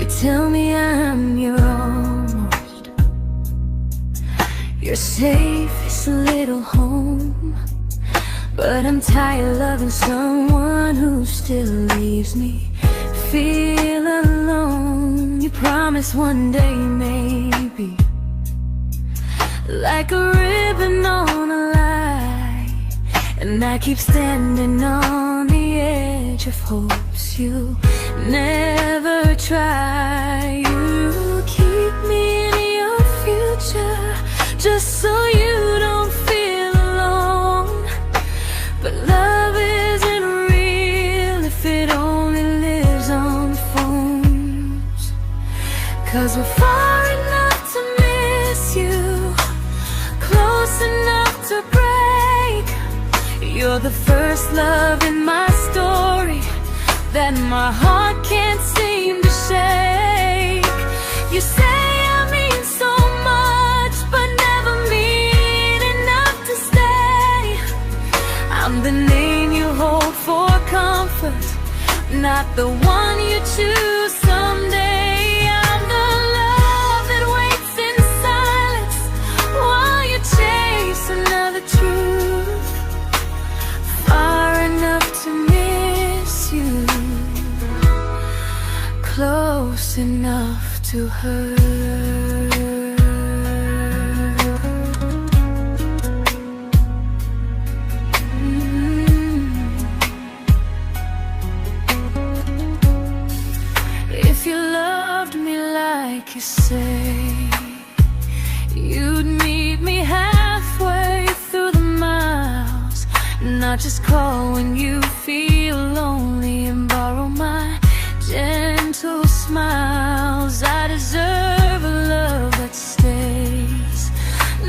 tell me I'm your almost, your safest little home. But I'm tired loving someone who still leaves me feel alone. You promise one day maybe, like a ribbon on a line, and I keep standing on the edge of hopes you never try. You keep me in your future just so you don't feel alone. But love isn't real if it only lives on phones. 'Cause we're far enough to miss you, close enough to break. You're the first love in my story that my heart can't seem to shake. You say I mean so much, but never mean enough to stay. I'm the name you hold for comfort, not the one you choose someday. I'm the love that waits in silence while you chase another truth. Far enough to miss you, close enough to hurt. If you loved me like you say, you'd meet me halfway through the miles, not just call when you feel lonely and borrow my gentle smiles. I deserve a love that stays,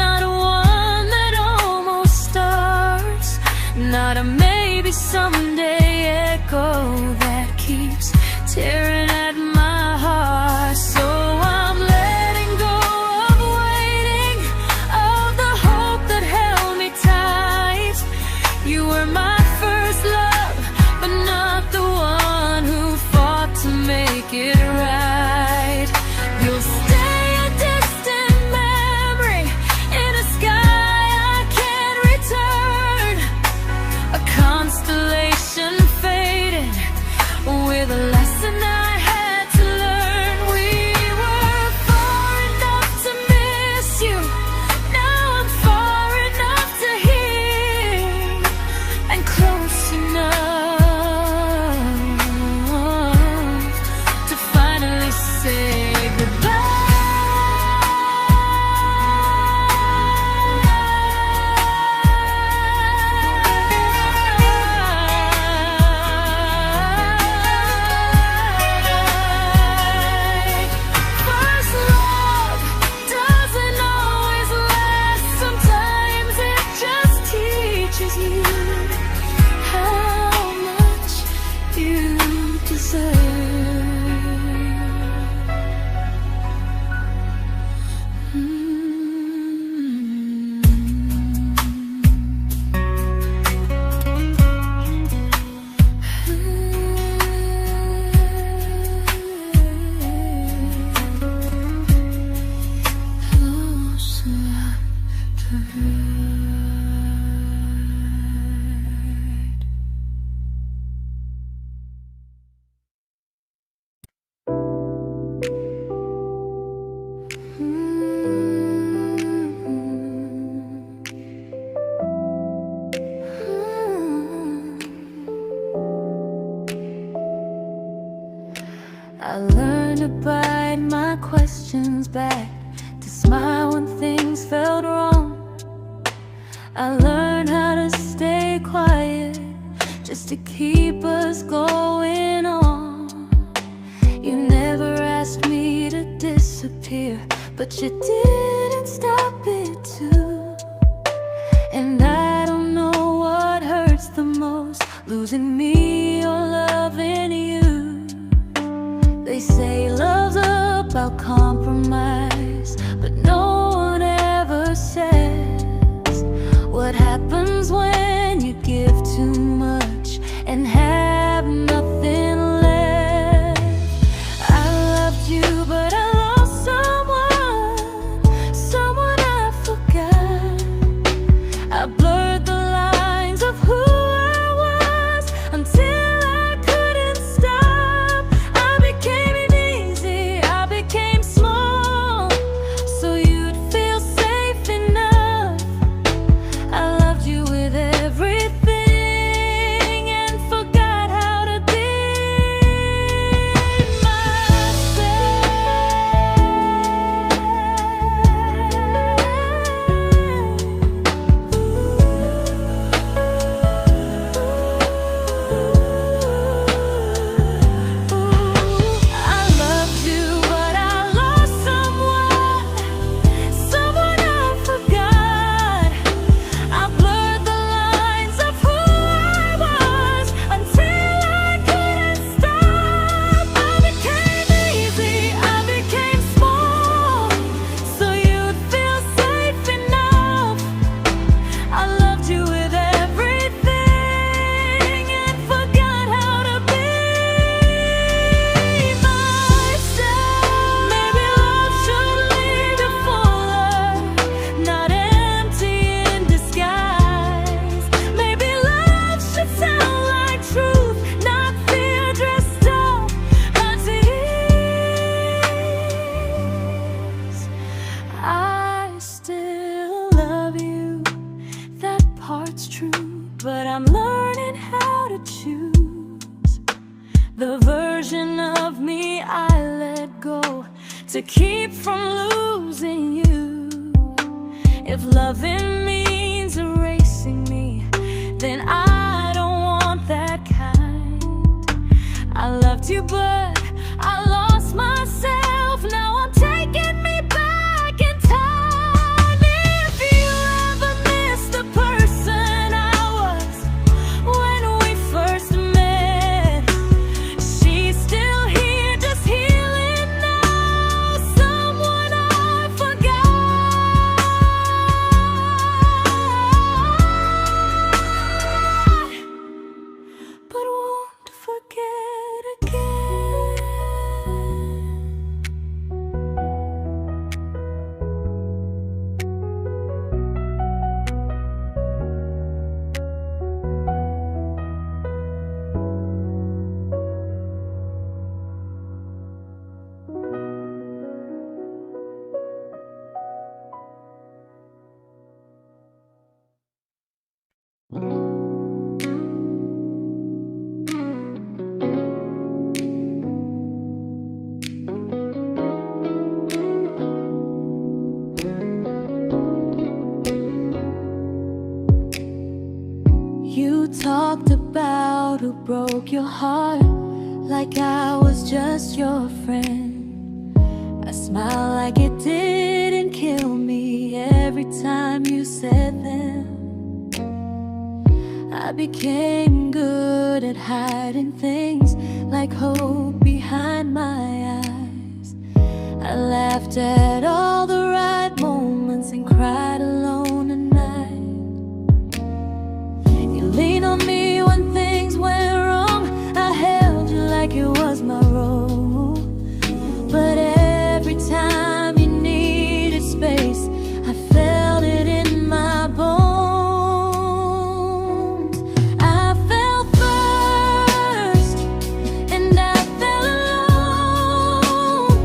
not one that almost starts, not a maybe someday echo that keeps tearing at my heart. So I'm letting go of waiting, of the hope that held me tight. You were my first love, but not the one who fought to make it right. You'll stay a distant memory in a sky I can't return, a constellation faded with a lesson I had to learn. We were far enough to miss you, now I'm far enough to hear, and close enough to finally say goodbye. First love doesn't always last, sometimes it just teaches you how much you deserve. Close enough to hurt. I learned to bite my questions back, to smile when things felt wrong. I learned how to stay quiet just to keep us going on. You never asked me to disappear, but you didn't stop it too. And I don't know what hurts the most, losing me or loving you. They say love's about compromise, but no one ever says what happens when you give too much and have nothing left. I loved you to keep from losing you. If loving means erasing me, then I don't want that kind. I loved you, but I lost myself. Now I'm taking me back in time. If you ever miss the person I was when we first met, she's still here, just healing now. Someone I forgot, but won't forget again. You talked about who broke your heart, like I was just your friend. I smiled like it didn't kill me every time you said them. I became good at hiding things like hope behind my eyes. I laughed at all the right moments and cried alone at night. You leaned on me when things went wrong. I held you like it was my role. But every time you needed space, I felt it in my bones. I fell first, and I fell alone.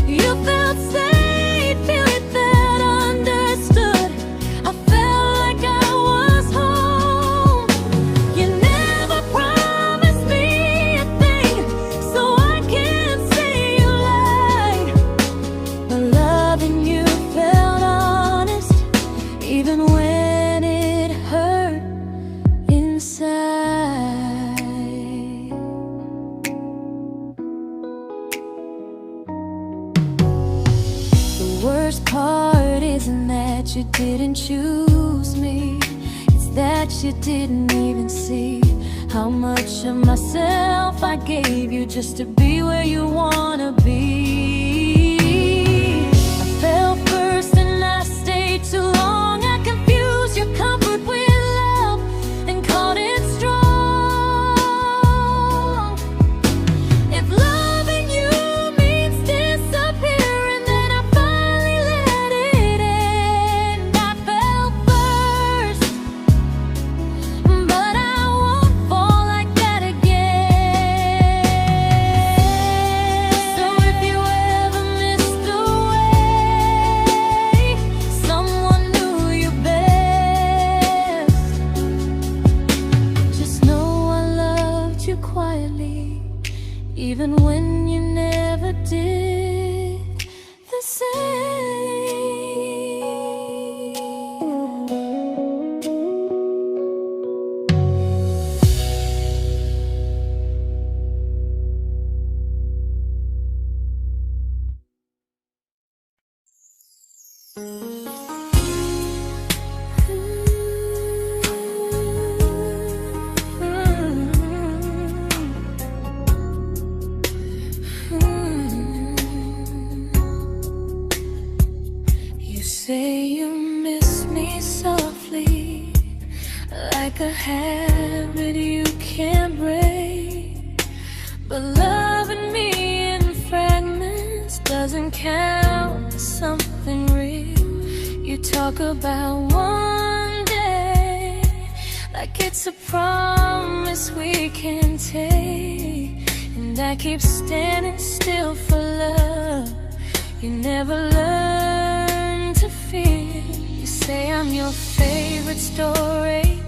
You felt safe, you felt understood. I felt like I was home. You never promised me a thing, so I can't say you lied. But loving you felt honest, even when it hurt inside. The worst part isn't that you didn't choose me, it's that you didn't even see how much of myself I gave you just to be where you wanna be. I fell first and I stayed too long. I confused your comfort with love and called it strong. If loving you means disappearing, then I finally let it end. I fell first, but I won't fall like that again. So if you ever missed the way someone knew you best, just know I loved you quietly, even when you never did the same. You say you miss me softly, like a habit you can't break. But loving me in fragments doesn't count as something real. You talk about one day like it's a promise we can take, and I keep standing still for love. You never learn to feel. You say I'm your favorite story,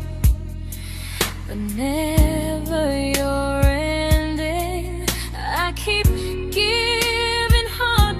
but never your ending. I keep giving heart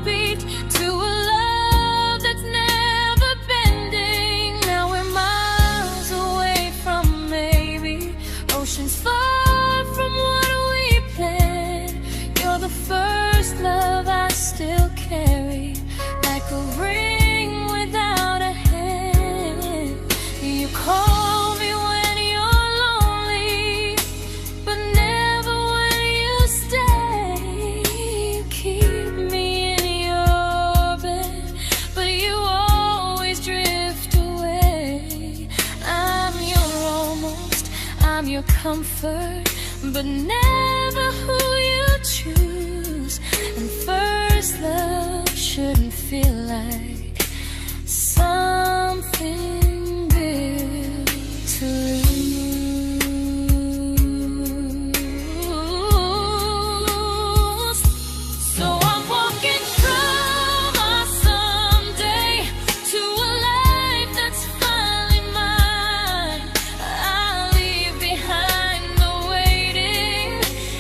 love I still carry, like a ring without a hand. You call me when you're lonely, but never when you stay. You keep me in your bed, but you always drift away. I'm your almost, I'm your comfort, but never who you choose. And first love shouldn't feel like something built to lose. So I'm walking from my someday to a life that's finally mine. I'll leave behind the waiting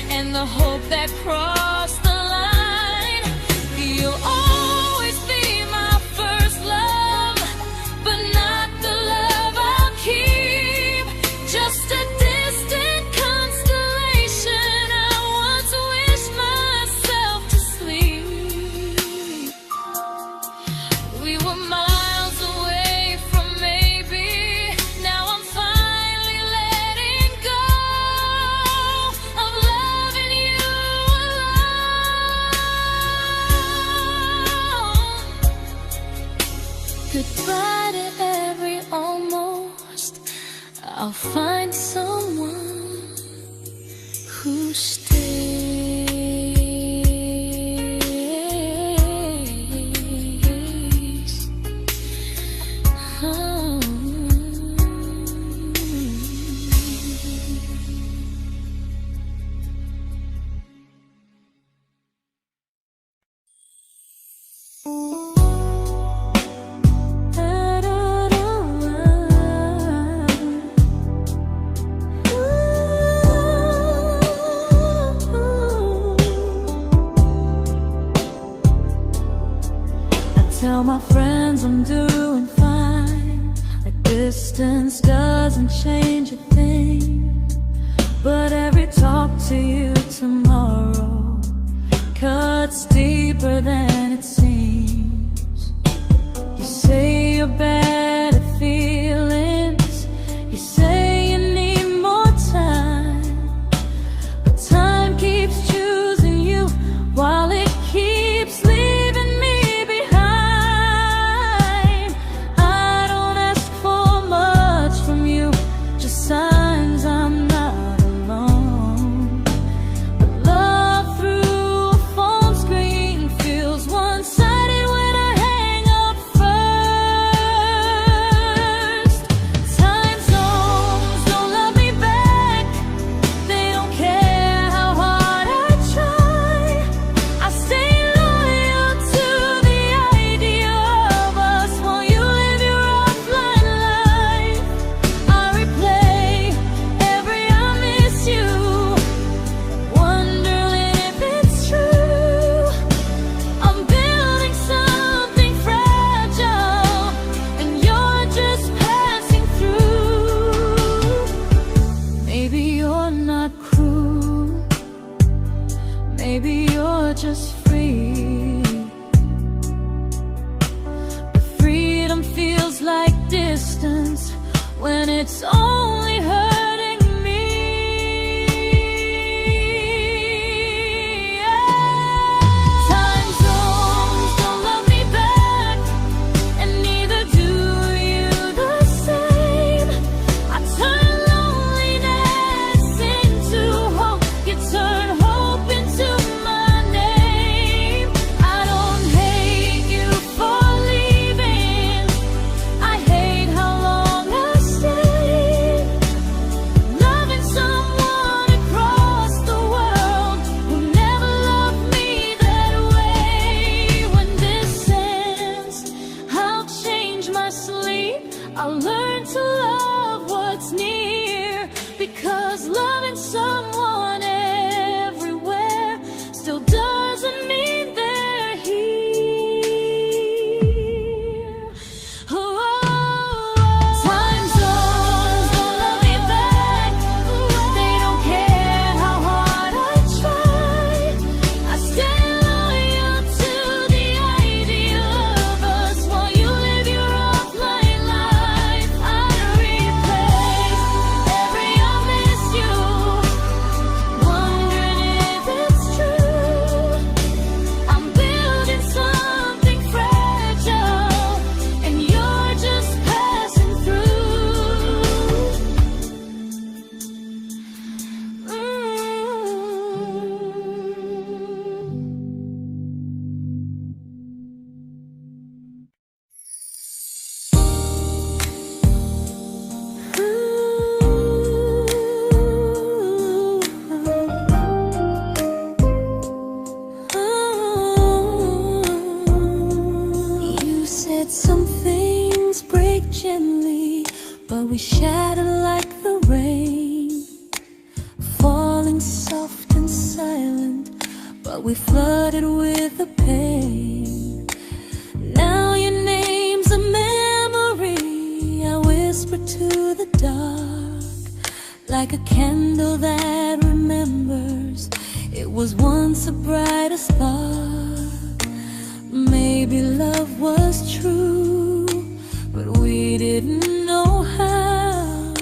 and the hope that crossed the line. You'll always be my first love, but not the love I'll keep. Just a distant constellation I once wished myself to sleep. We were miles away from maybe. Now I'm finally letting go of loving you alone. Goodbye to every almost. I'll find someone who stays. Oh. Tell my friends I'm doing fine, like distance doesn't change a thing. But every talk to you tomorrow cuts deeper than it seems. You say you're bad at feelings, you say you need more time, but time keeps choosing you while it keeps leaving me behind. I don't ask for much from you, just signs I'm not alone. But love through a phone screen feels one-sided when I hang up first. Time zones don't love me back, they don't care how hard I try. I stay loyal to the idea of us while you live your offline life. I replay every I miss you, wondering if it's true. I'm building something fragile, and you're just passing through. Maybe you're not cruel, maybe you're just free. But freedom feels like distance when it's only hurting me. Time zones don't love me back, and neither do you the same. I turn loneliness into hope, you turn hope into my name. I don't hate you for leaving, I hate how long I stayed. Some things break gently, but we shatter like the rain, falling soft and silent, but we flooded with the pain. Now your name's a memory I whisper to the dark, like a candle that remembers it was once a brighter spark. Maybe love was true, but we didn't know how.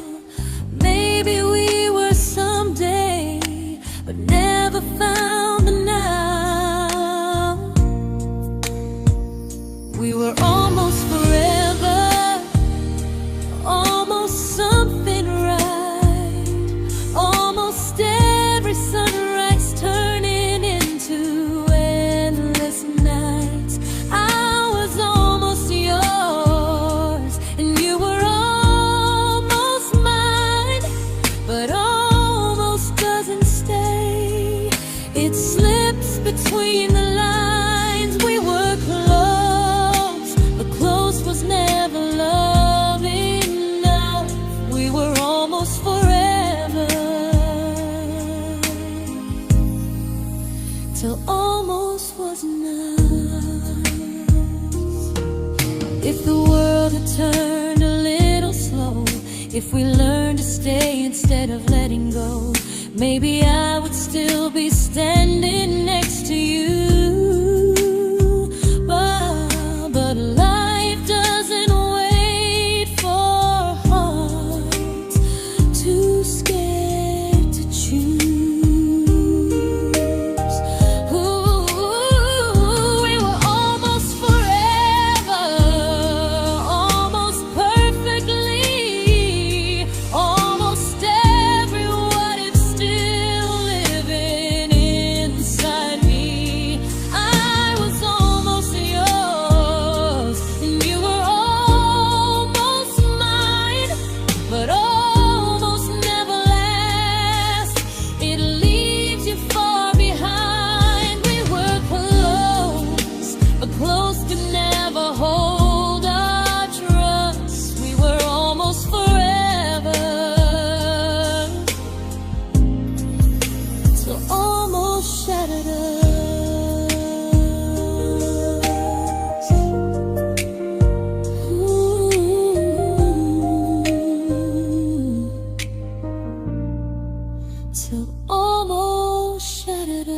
Maybe we were someday, but never found the now. We were almost forever, almost something right, almost every sunrise turning into endless nights. I was almost yours, and you were almost mine, but almost doesn't stay. It slips between the lines. We were close, but close was never love enough. We were almost forever, till almost was enough. If the world had turned a little slow, if we learned to stay instead of letting go, maybe I would still be standing next to you. But life doesn't wait for hearts too scared to choose. Ooh, we were almost forever, almost perfectly, almost everyone is still living inside me. I was almost yours, and you were almost mine, but almost never lasts. It leaves you far behind. We were close, but close could never hold our trust. We were almost forever, till almost shattered us. Ooh, till almost shattered us.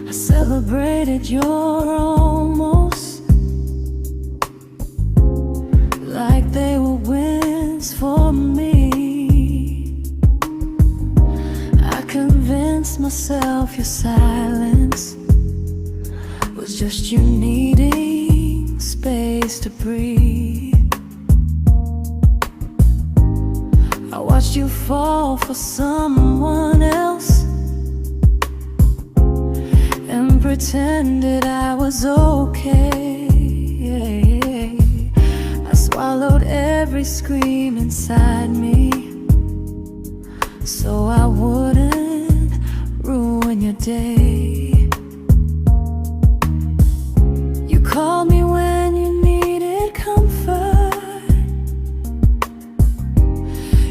I celebrated your almost like they were wins for me. I convinced myself your silence was just you needing space to breathe. I watched you fall for someone else and pretended I was okay. I swallowed every scream inside me so I wouldn't ruin your day. You called me when you needed comfort.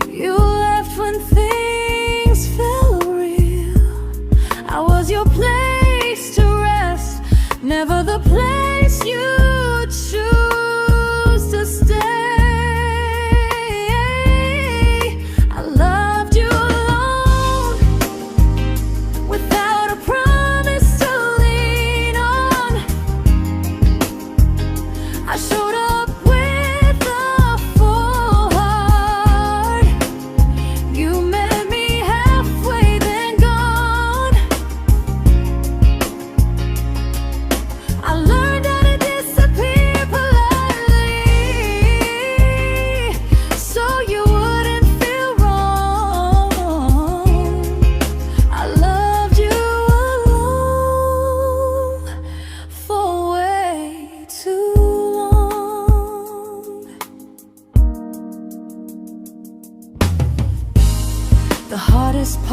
You left when things felt real. I was your place to rest, never the place you choose to stay. I loved you alone, without a promise to lean on. I showed up with a full heart. You met me halfway, then gone. I learned how to disappear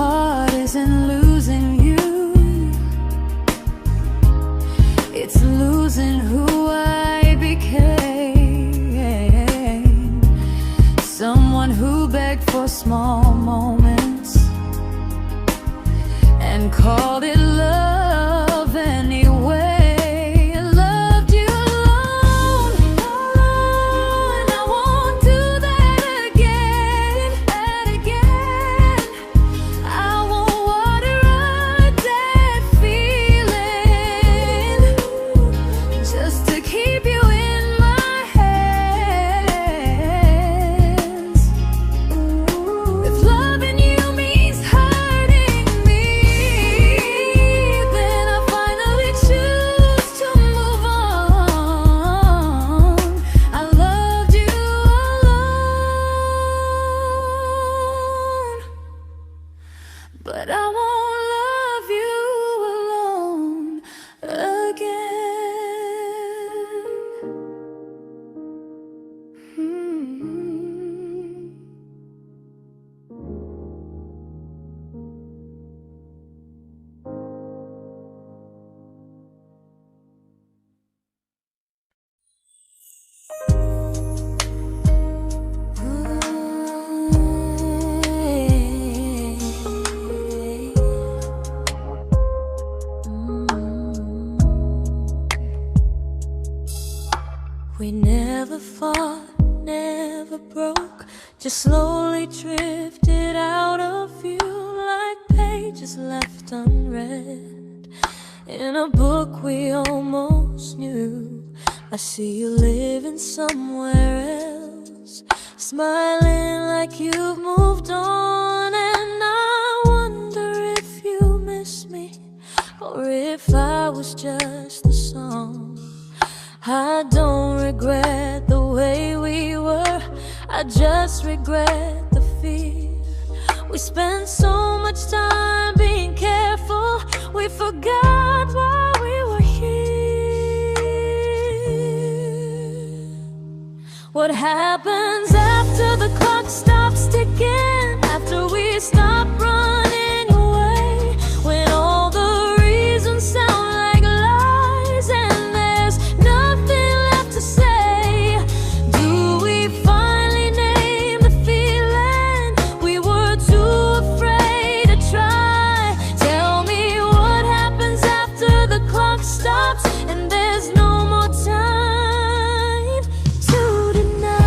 heart isn't losing you, it's losing who I became. Someone who begged for small moments and called it love anyway. Loved you alone, and I won't do that again, and again. I won't water a dead feeling just to keep you in my hands. If loving you means hurting me, then I finally choose to move on. I loved you alone, but I won't love you alone again. We never fought, never broke, just slowly drifted out of view like pages left unread in a book we almost knew. I see you living somewhere else, smiling like you've moved on, and I wonder if you miss me or if I was just a song. I don't regret the way we were, I just regret the fear. We spent so much time being careful, we forgot why we were here. What happens after the clock stops ticking, after we stop running away, when all the reasons sound like lies and there's nothing left to say? Do we finally name the feeling we were too afraid to try? Tell me what happens after the clock stops and there's no more time to deny.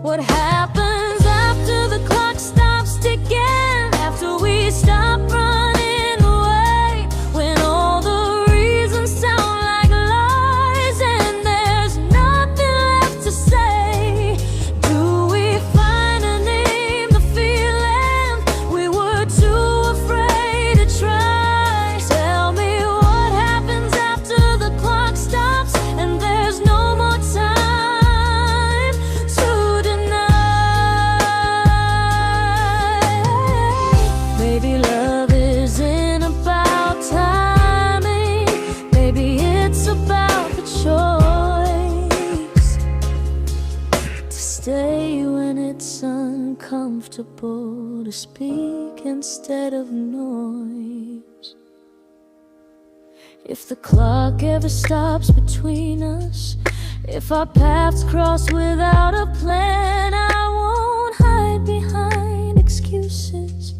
What happens after the clock stops ticking, after we stop running away, when all the reasons sound like lies and there's nothing left to say? Do we finally name the feeling we were too afraid to try? Tell me what happens after the clock stops and there's no more time to deny. Maybe love isn't about timing, maybe it's about the choice to stay when it's uncomfortable, to speak instead of noise. If the clock ever stops between us, if our paths cross without a plan, I won't hide behind excuses,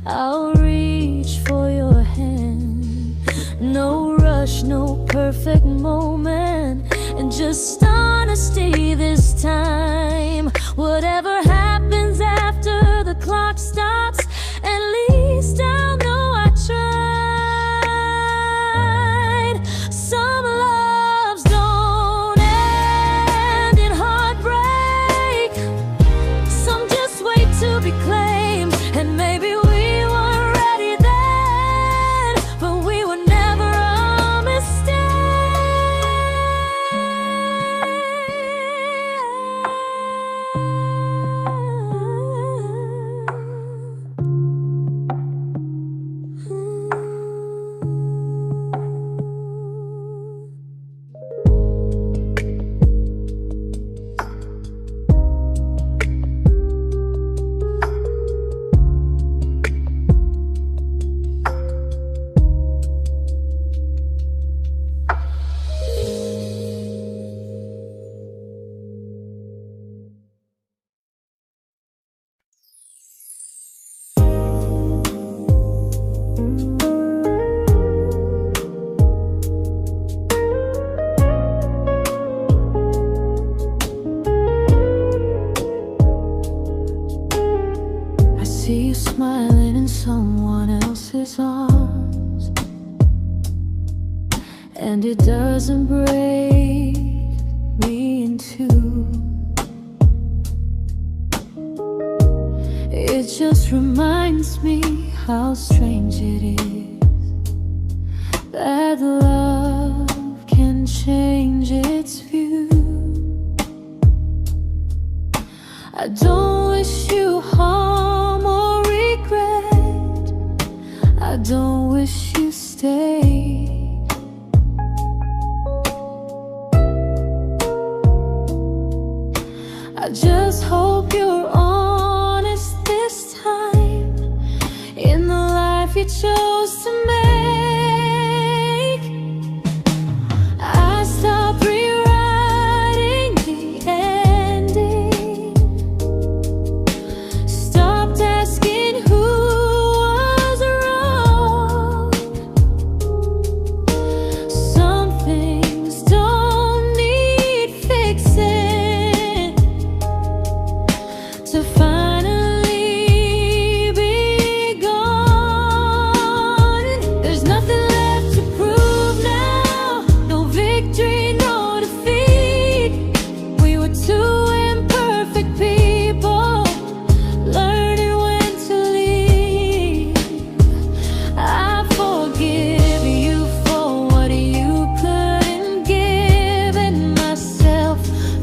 I'll reach for your hand. No rush, no perfect moment, and just honesty this time. Whatever happens after the clock stops, at least I'll know I tried. Some loves don't end in heartbreak, some just wait to be claimed, and maybe we weren't ready then, but we were never a mistake. and it doesn't break me in two. It just reminds me how strange it is that love can change its view. I don't wish you harm or regret. I don't wish you stay. I just hope you're honest this time in the life you chose to make. I stopped rewriting the ending, stopped asking who was wrong. Some things don't need fixing to finally be gone. There's nothing left to prove now, no victory, no defeat. We were two imperfect people, learning when to leave. I forgive you for what you couldn't give, and myself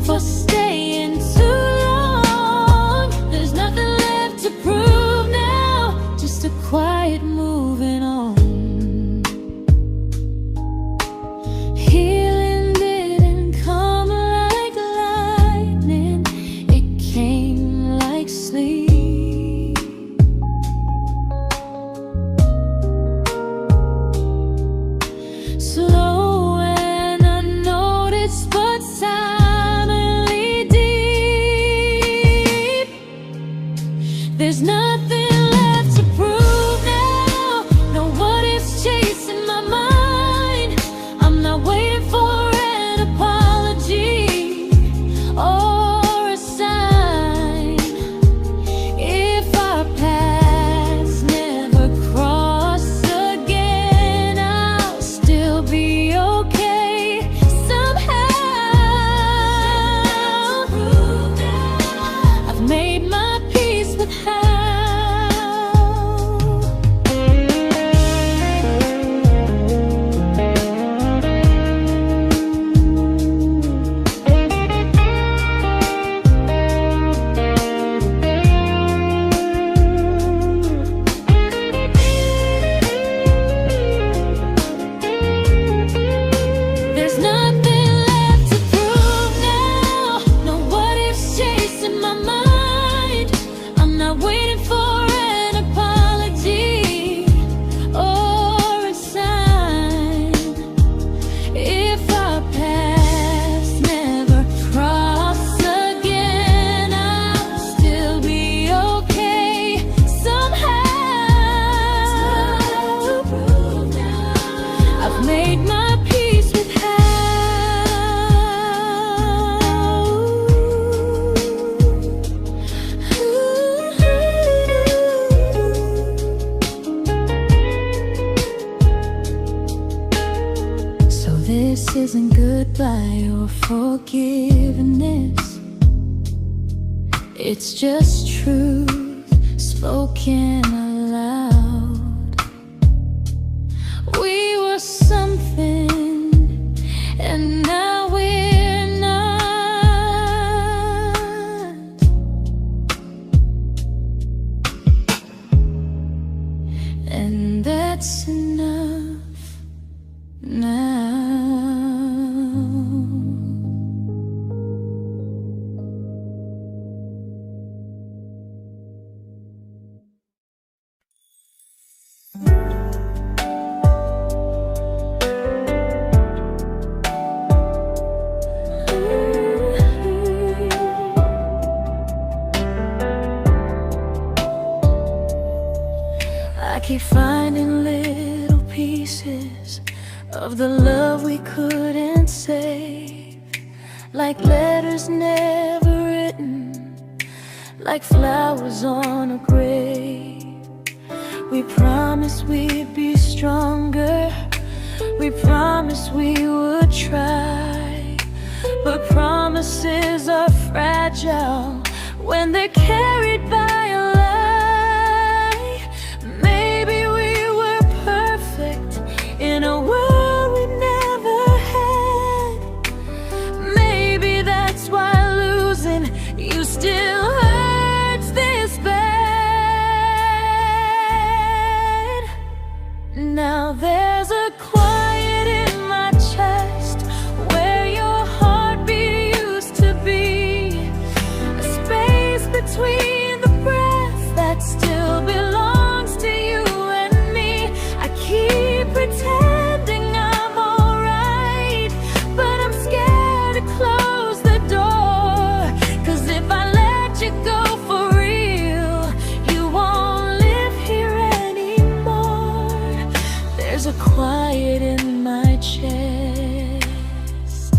for staying too long. There's nothing left to prove now, just a quiet moving on. Healing didn't come like lightning, it came like sleep. Slow and unnoticed, but silently deep. There's nothing left to prove now, no what ifs chasing my mind. I'm not waiting for an apology or a sign. If our paths never cross again, I'll still be okay somehow. I've made my peace with how. There's nothing left to prove now, no what ifs chasing my mind. I'm not waiting for an apology or a sign. If our paths never cross again, I'll still be okay somehow. I've made my peace with how. So this isn't goodbye or forgiveness, it's just truth spoken aloud. We were something, and now we're not. And that's enough now. I keep finding little pieces of the love we couldn't save, like letters never written, like flowers on a grave. We promised we'd be stronger, We promised we would try, but promises are fragile when they're carried by a lie. Maybe we were perfect in a world we never had. Maybe that's why losing you still hurts this bad. Now there's a quiet in my chest where your heartbeat used to be, a space between the breath that still belongs to you and me. I keep pretending I'm alright, but I'm scared to close the door. 'Cause if I let you go for real, you won't live here anymore. There's a quiet in my chest,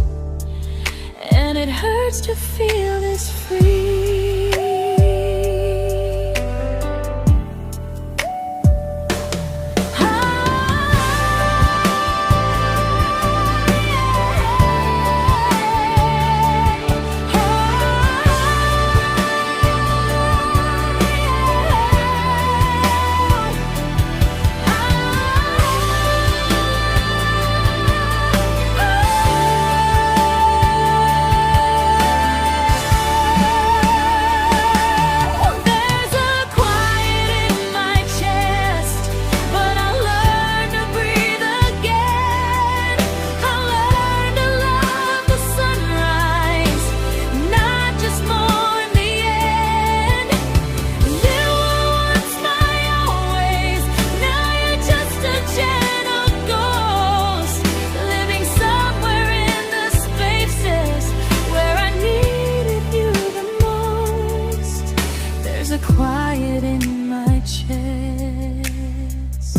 and it hurts to feel this free. There's a quiet in my chest,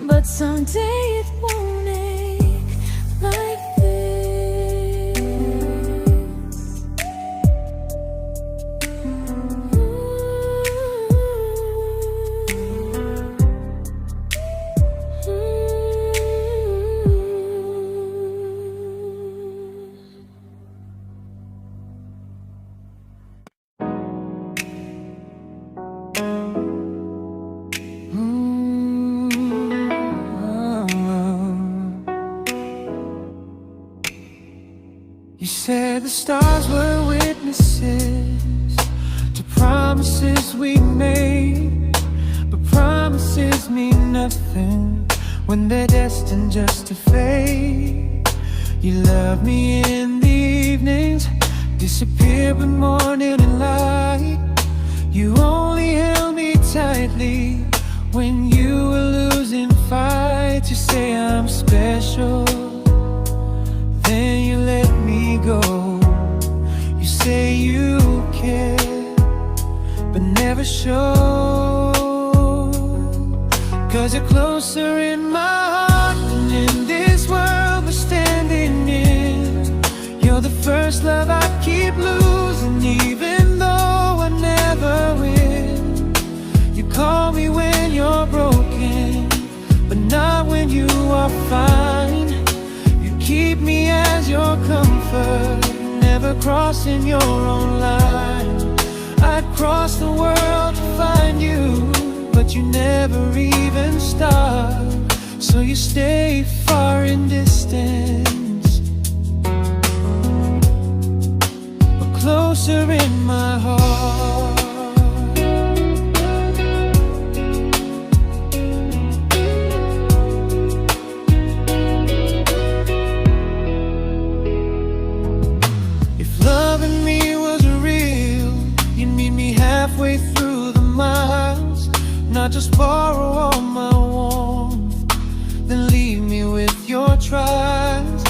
but someday it won't ache like this. You said the stars were witnesses to promises we made, but promises mean nothing when they're destined just to fade. You love me in the evenings, disappear when morning and light. You only held me tightly when you were losing fights. You say I'm special, then you let me go. You say you care, but never show. 'Cause you're closer in my heart than in this world we're standing in. You're the first love I keep losing, even though I never win. You call me when you're broken, but not when you are fine. Keep me as your comfort, never crossing your own line. I'd cross the world to find you, but you never even start. So you stay far in distance, but closer in my heart. Halfway through the miles, not just borrow all my warmth, then leave me with your trials.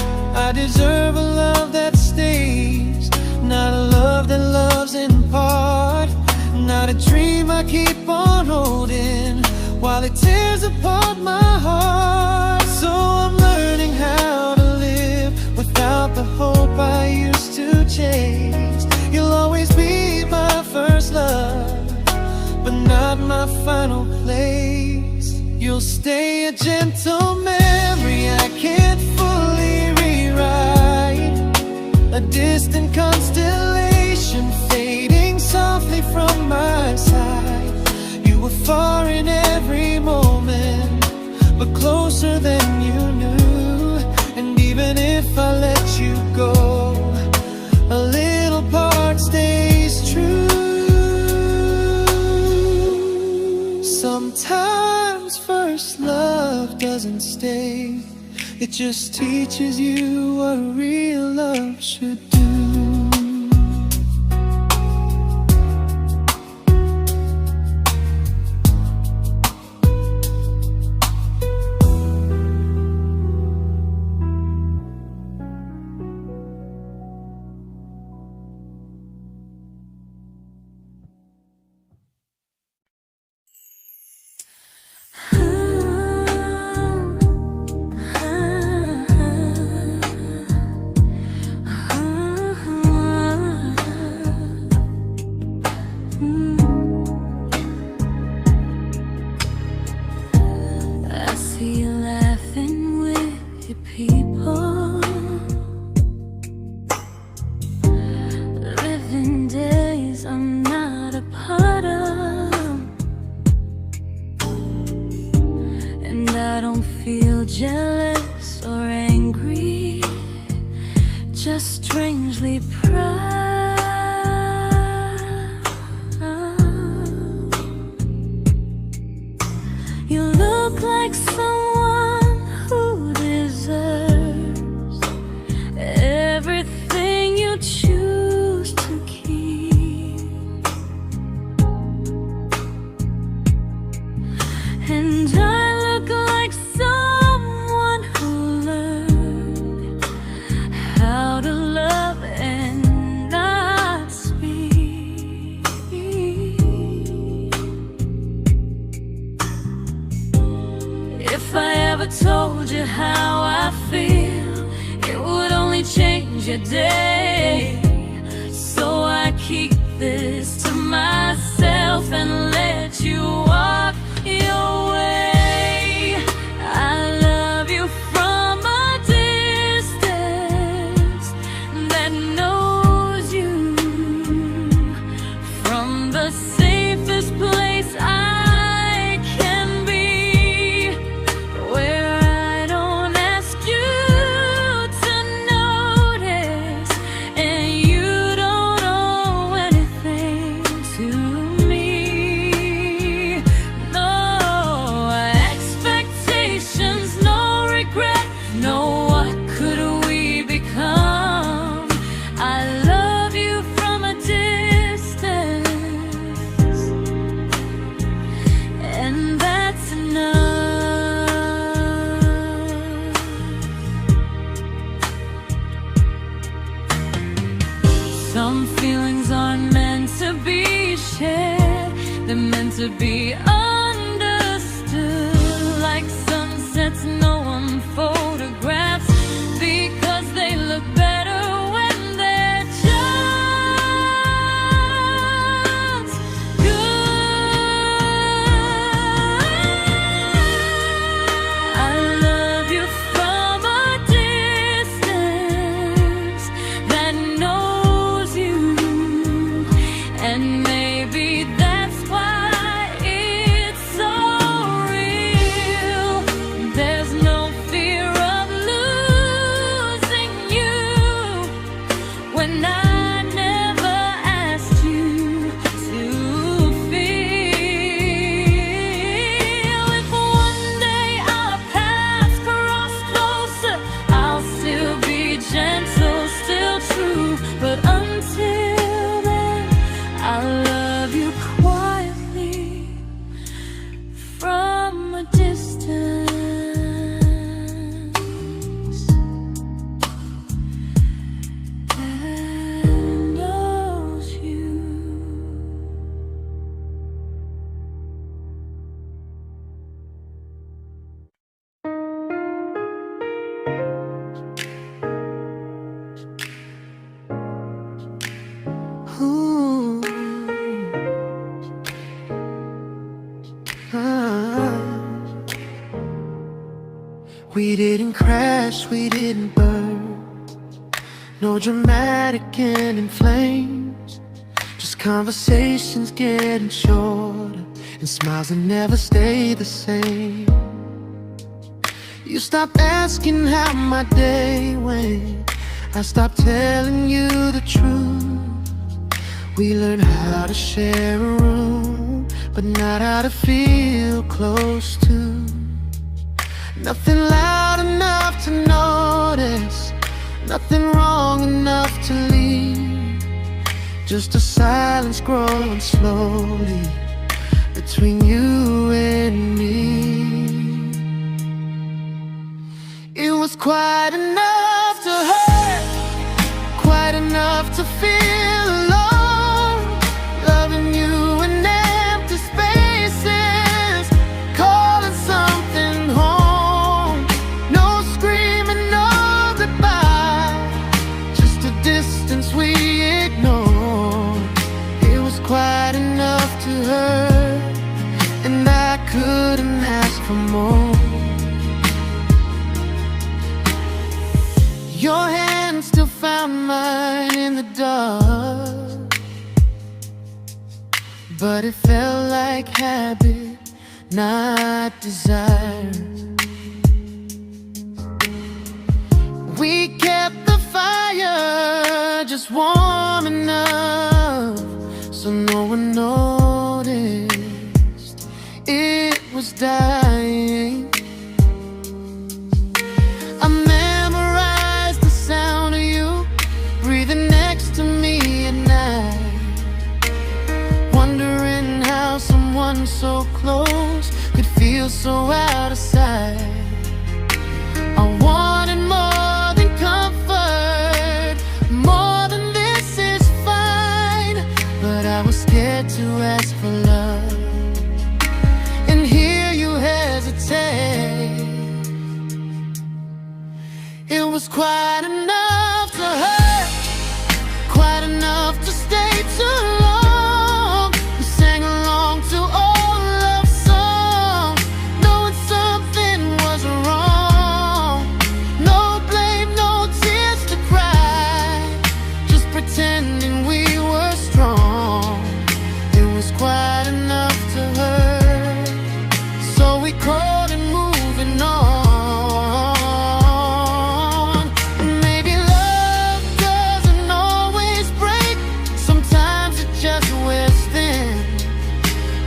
I deserve a love that stays, not a love that loves in part. Not a dream I keep on holding while it tears apart my heart. So I'm learning how to live without the hope I used to chase. You'll always be my first love, but not my final place. You'll stay a gentle memory but closer than you knew. And even if I let you go, a little part stays true. Sometimes first love doesn't stay, it just teaches you what real love should do. Jealous or angry, just strangely proud. You look like someone who deserves everything you choose to keep. And I look like someone who learned how to love and not speak. If I ever told you how I feel, it would only change your day. So I keep this to myself and let you walk your way. I love you from a distance that knows you, from the safest place I can be, where I don't ask you to notice and you don't owe anything to me. No expectations, no regret, no what could we become. I love you from a distance, and that's enough. Some feelings aren't meant to be shared, they're meant to be understood. Like sunsets no one photographs, because they look better when they're just good. I love you from a distance that knows you, and maybe that's why it's so real. There's no fear of losing you when I never asked you to feel. If one day our paths cross closer, I'll still be gentle, still true. But until then, I love you quietly from a distance that knows you. Ooh. Ah. We didn't crash, we didn't burn, no dramatic end in flames, just conversations getting shorter and smiles that never stay the same. You stopped asking how my day went. I stopped telling you the truth. We learned how to share a room, but not how to feel close to. Nothing loud enough to notice, nothing wrong enough to leave. Just a silence growing slowly between you and me. It was quite enough to hurt, quite enough to feel alone. Loving you in empty spaces, calling something home. No screaming, no goodbye, just a distance we ignored. It was quite enough to hurt, and I couldn't ask for more. Your hand still found mine in the dark, but it felt like habit, not desire. We kept the fire just warm enough so no one noticed it was dying. I memorized the sound of you breathing next to me at night, wondering how someone so close could feel so out of sight. I wanted more than comfort, more than this is fine, but I was scared to ask for love and hear you hesitate. It was quite enough to hurt, quite enough to stay too long. We sang along to old love songs, knowing something was wrong. No blame, no tears to cry, just pretending we were strong. It was quite enough to hurt, so we called it moving on.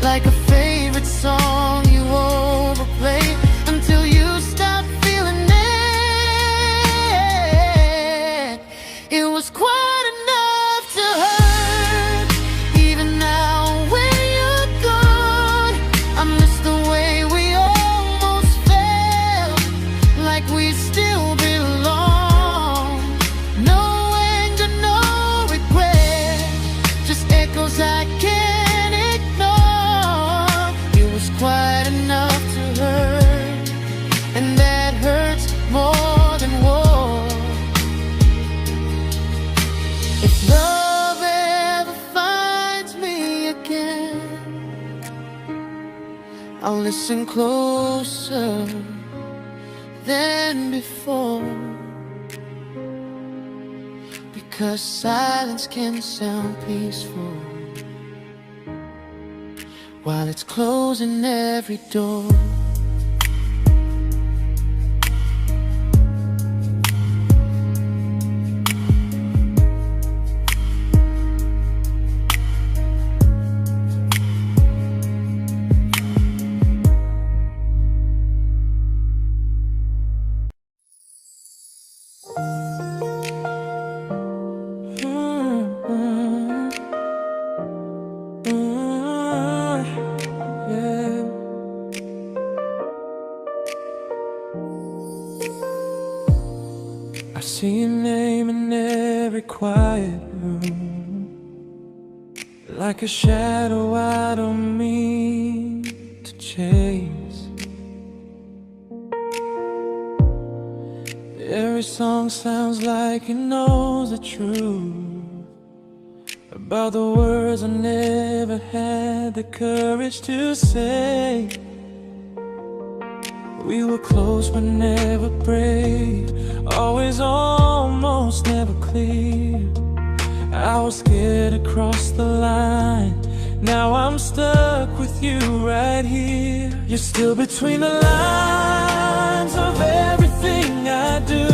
Like a favorite song you overplay until you stop feeling it. It was quite enough to hurt. Even now when you're gone, I miss the way we almost felt, like we still belong. No anger, no regret, just echoes I can't ignore. Quite enough to hurt, and that hurts more than war. If love ever finds me again, I'll listen closer than before, because silence can sound peaceful while it's closing every door. I see your name in every quiet room, like a shadow I don't mean to chase. Every song sounds like it knows the truth about the words I never had the courage to say. We were close but never brave, always almost never clear. I was scared to cross the line, now I'm stuck with you right here. You're still between the lines of everything I do,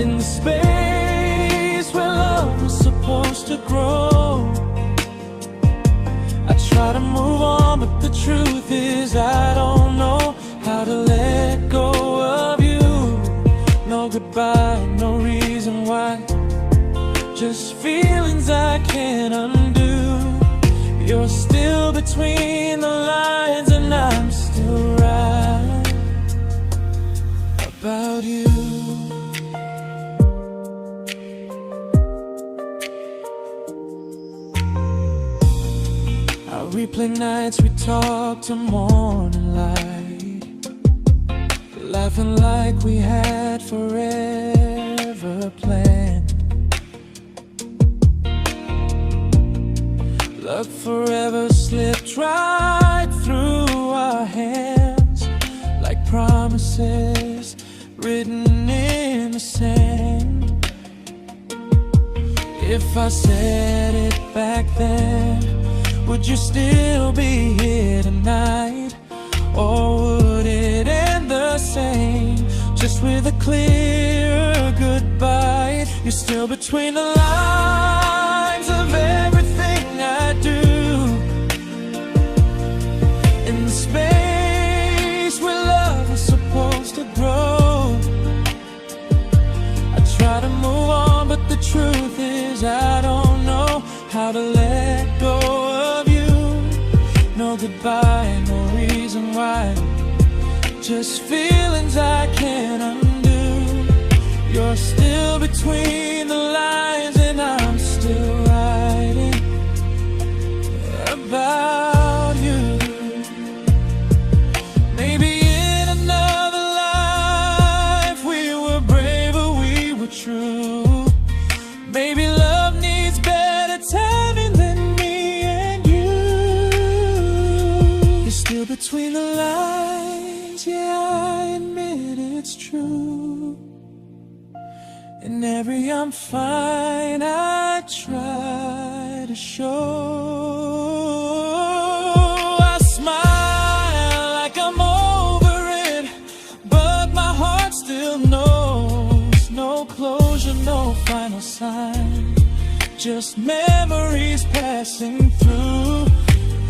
in the space where love was supposed to grow. I try to move on, but the truth is I don't know how to let go of you. No goodbye, no reason why, just feelings I can't undo. You're still between the lines and I'm still right about you. I replay nights we talk till morning light, laughing like we had forever planned. Luck forever slipped right through our hands, like promises written in the sand. If I said it back then, would you still be here tonight? Or would it end the same, just with a clear goodbye? You're still between the lines of everything I do, in the space where love was supposed to grow. I try to move on, but the truth is I don't know how to let go of you. No goodbye, no reason why, just feelings I can't undo. You're still between the lines and I'm still writing about you. Maybe in another life we were braver, we were true. Maybe love needs better timing than me and you. You're still between the lines, yeah, I admit it's true. In every I'm fine I try to show. I smile like I'm over it, but my heart still knows. No closure, no final sign, just memories passing through.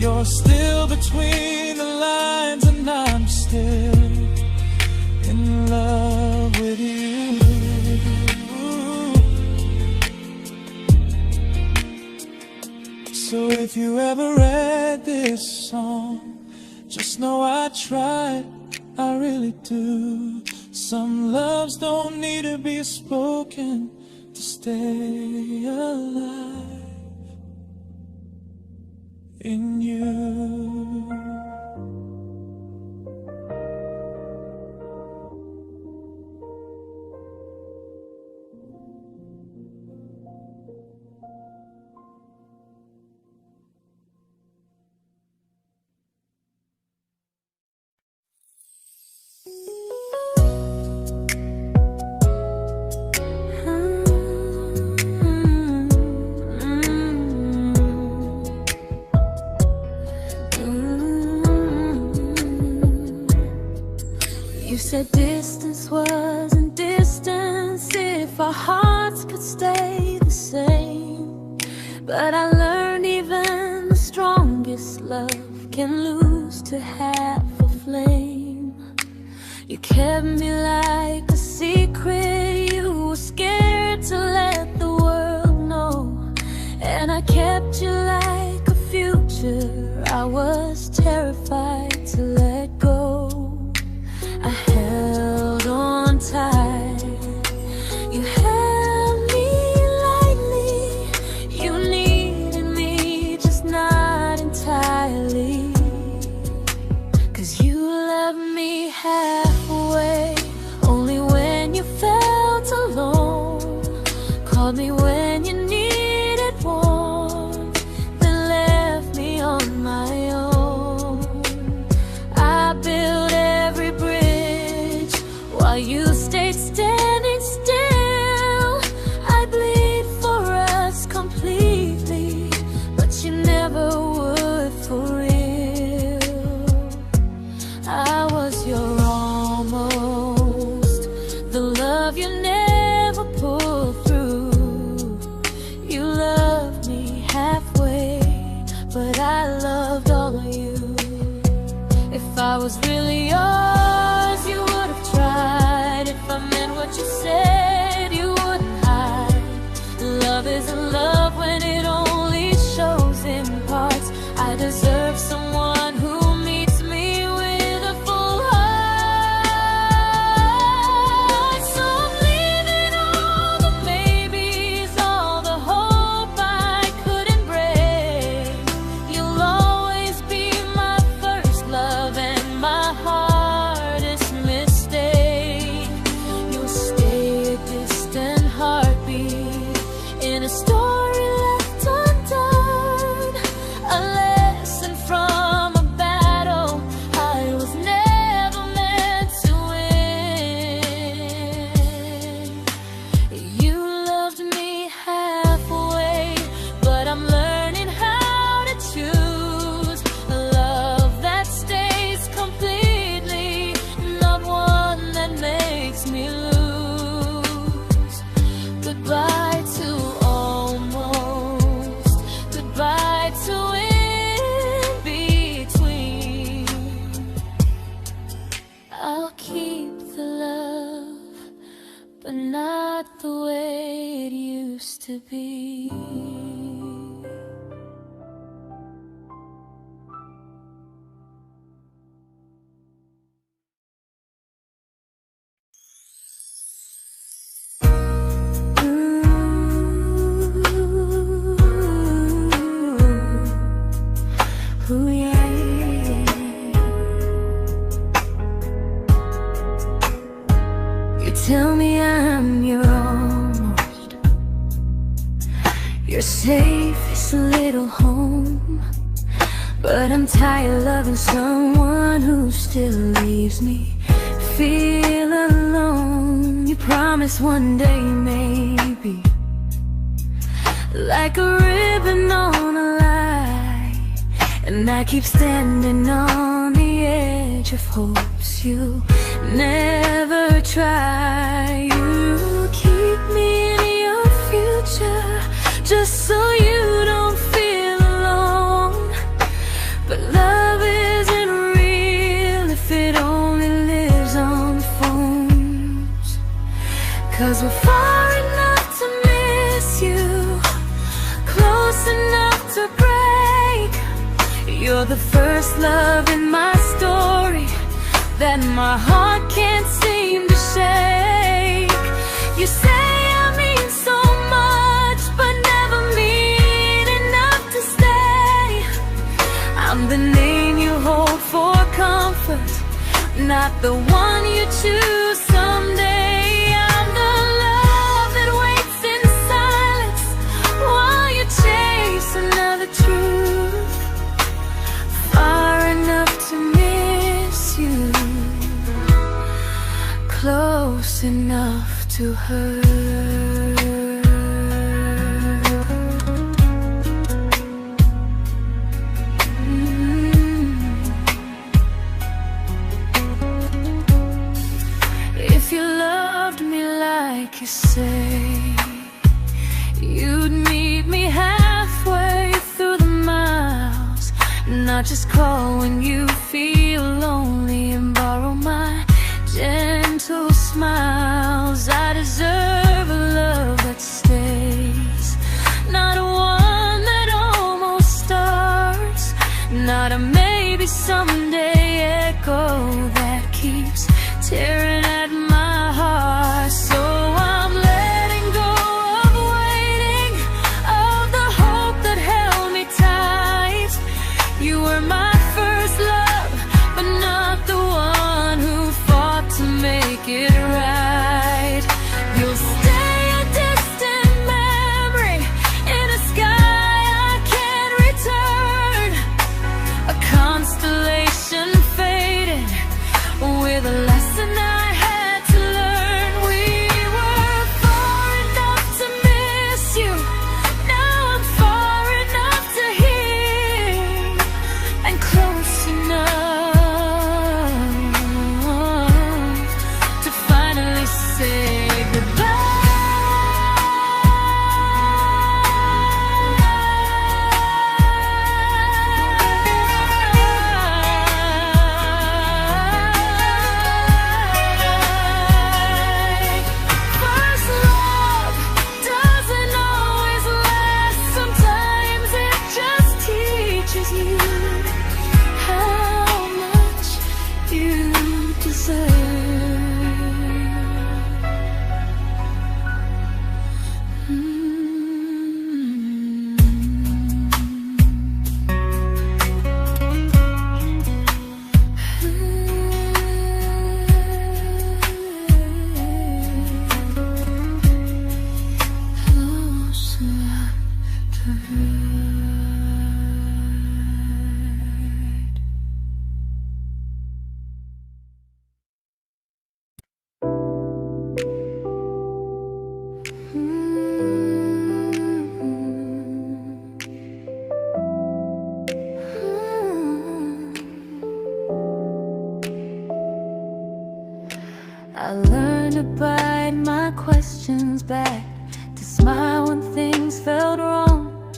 You're still between the lines and I'm still in love with you. So if you ever read this song, just know I tried, I really do. Some loves don't need to be spoken to stay alive in you. You said distance wasn't distance if our hearts could stay the same. But I learned even the strongest love can lose to half a flame. You kept me like a secret you were scared to let the world know. And I kept you like a future I was terrified to let go. I held on tight, you held me lightly. You needed me, just not entirely. 'Cause you loved me halfway, only when you felt alone. Called me when you needed warmth, then left me on my own. I built every bridge while you stayed standing still. I bleed for us completely, but you never love you never pulled through. You loved me halfway, but I loved all of you. If I was really yours, you would have tried. If I meant what you said, you wouldn't hide. Love isn't love when it only shows in parts. I deserve someone who meets me with a full heart. So I'm leaving all the maybes, all the hope I couldn't break. You'll always be my first love and my hardest mistake. You'll stay a distant heartbeat in a story left undone, a lesson from a battle I was never meant to win. You loved me halfway, but I'm learning how to choose a love that stays completely, not one that makes me lose. Goodbye to almost, goodbye to in between. I'll keep the love, but not the way it used to be. Ooh, yeah, yeah. You tell me I'm your almost, your safest little home, but I'm tired loving someone who still leaves me feel alone. You promise one day maybe, like a ribbon on a line, and I keep standing on the edge of hopes you never try. You keep me in your future just so you don't feel alone. But love isn't real if it only lives on phones. 'Cause we're far enough to miss you, close enough to break. You're the first love in my story that my heart can't seem to shake. You say I mean so much, but never mean enough to stay. I'm the name you hold for comfort, not the one you choose someday. I'm the love that waits in silence while you chase another truth. Far enough to miss you, close enough to hurt. If you loved me like you say, you'd meet me halfway through the miles, not just call when you feel lonely and borrow my gentle smiles. I deserve a love that stays, not one that almost starts, not a maybe someday echo that keeps tearing at my heart. So I'm letting go of waiting, of the hope that held me tight. You were my first love, but not the one I learned to bite my questions back, to smile when things felt wrong.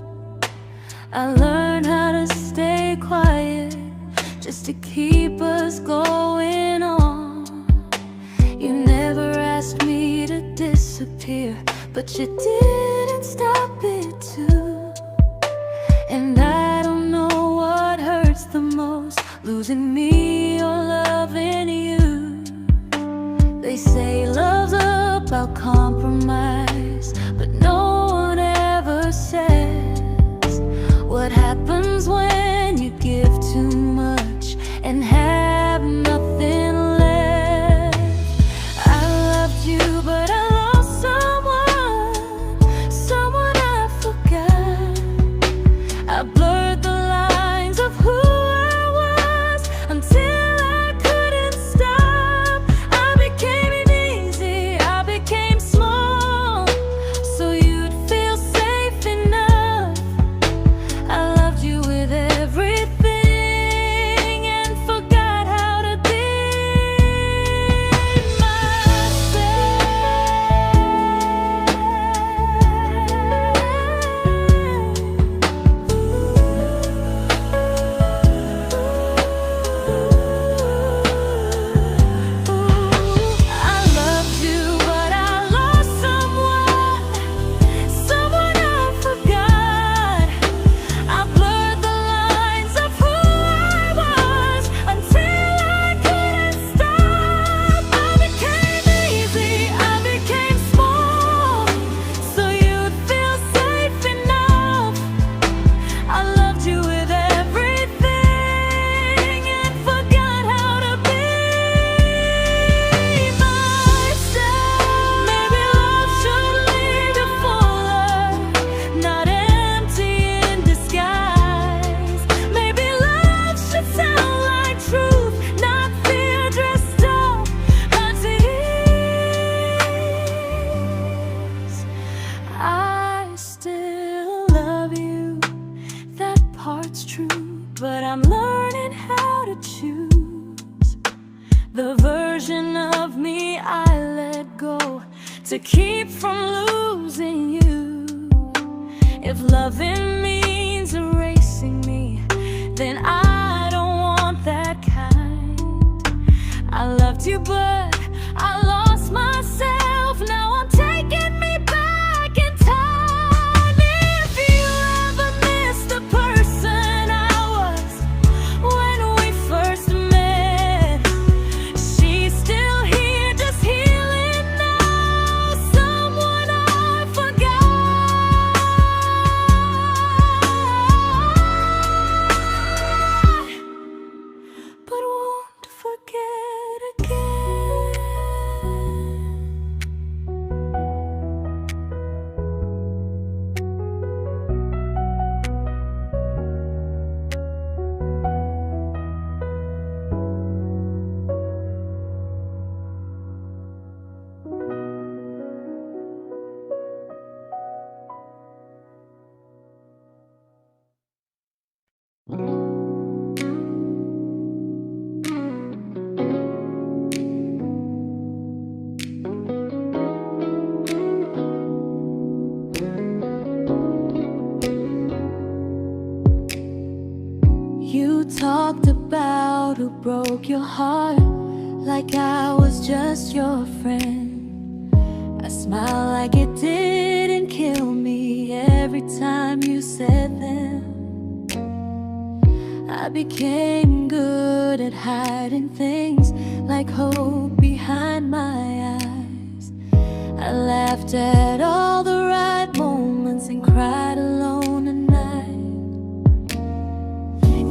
I learned how to stay quiet, just to keep us going on. You never asked me to disappear, but you didn't stop it too. And I don't know what hurts the most, losing me or loving you. They say love's about compromise, but no one ever says what happens when you give too much and have nothing left. I loved you, but I lost someone I forgot. I blurred the lines of who I was until I couldn't stop. I became easy, I became small, so you'd feel safe enough. I loved you with everything and forgot how to be I loved you, but I lost someone I forgot. I blurred the lines of who I was until I couldn't stop. I became easy, I became small, so you'd feel safe enough. I loved you with everything and forgot how to be myself. Maybe love should lead you fuller, not empty in disguise. Maybe love should sound like truth, not fear dressed up like tears. I still love you, that part's true, but I'm learning how to choose the version of me I let go to keep from losing you. If loving means erasing me, then I don't want that kind. I loved you, but I lost myself. Now I'm taking me back in time. If you ever missed the person I was when we first met, she's still here, just healing now. Someone I forgot, but won't forget again. You talked about who broke your heart, like I was just your friend. I smile like it didn't kill me every time you said them. I became good at hiding things like hope behind my eyes. I laughed at all the right moments and cried alone at night.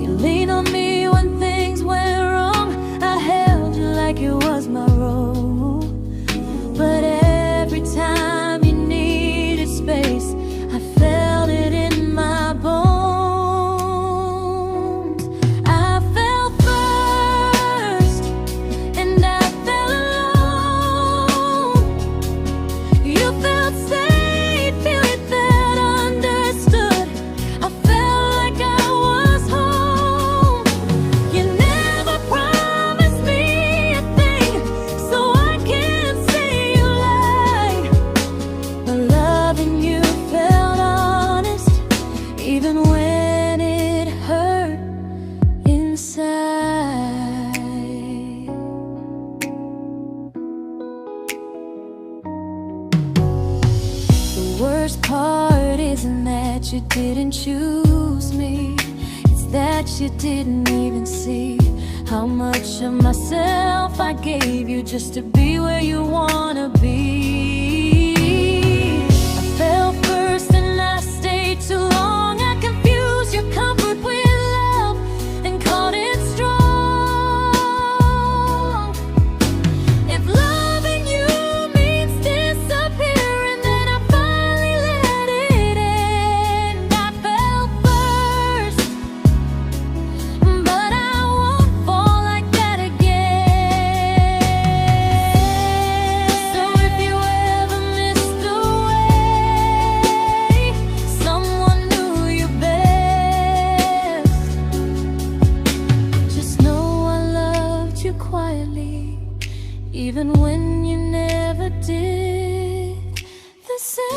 You leaned on me when things went wrong. I held you like it was my role. But every time you needed space, I felt it in my bones. I fell first, and I fell alone. You felt safe. Worst part isn't that you didn't choose me, it's that you didn't even see how much of myself I gave you just to be where you wanna be. I fell first and I stayed too long. I confused your comfort with love and called it strong. If loving you means disappearing, then I finally let it end. I fell first, but I won't fall like that again. So if you ever missed the way someone knew you best, just know I loved you quietly, even when you never did the same.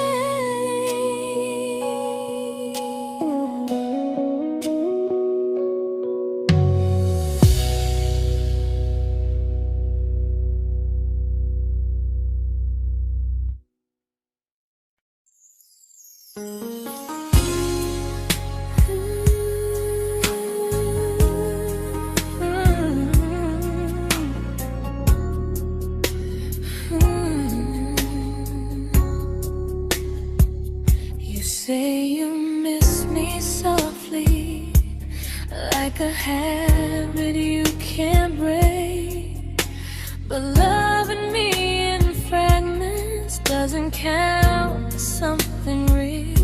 You say you miss me softly, like a habit you can't break. But loving me in fragments doesn't count as something real.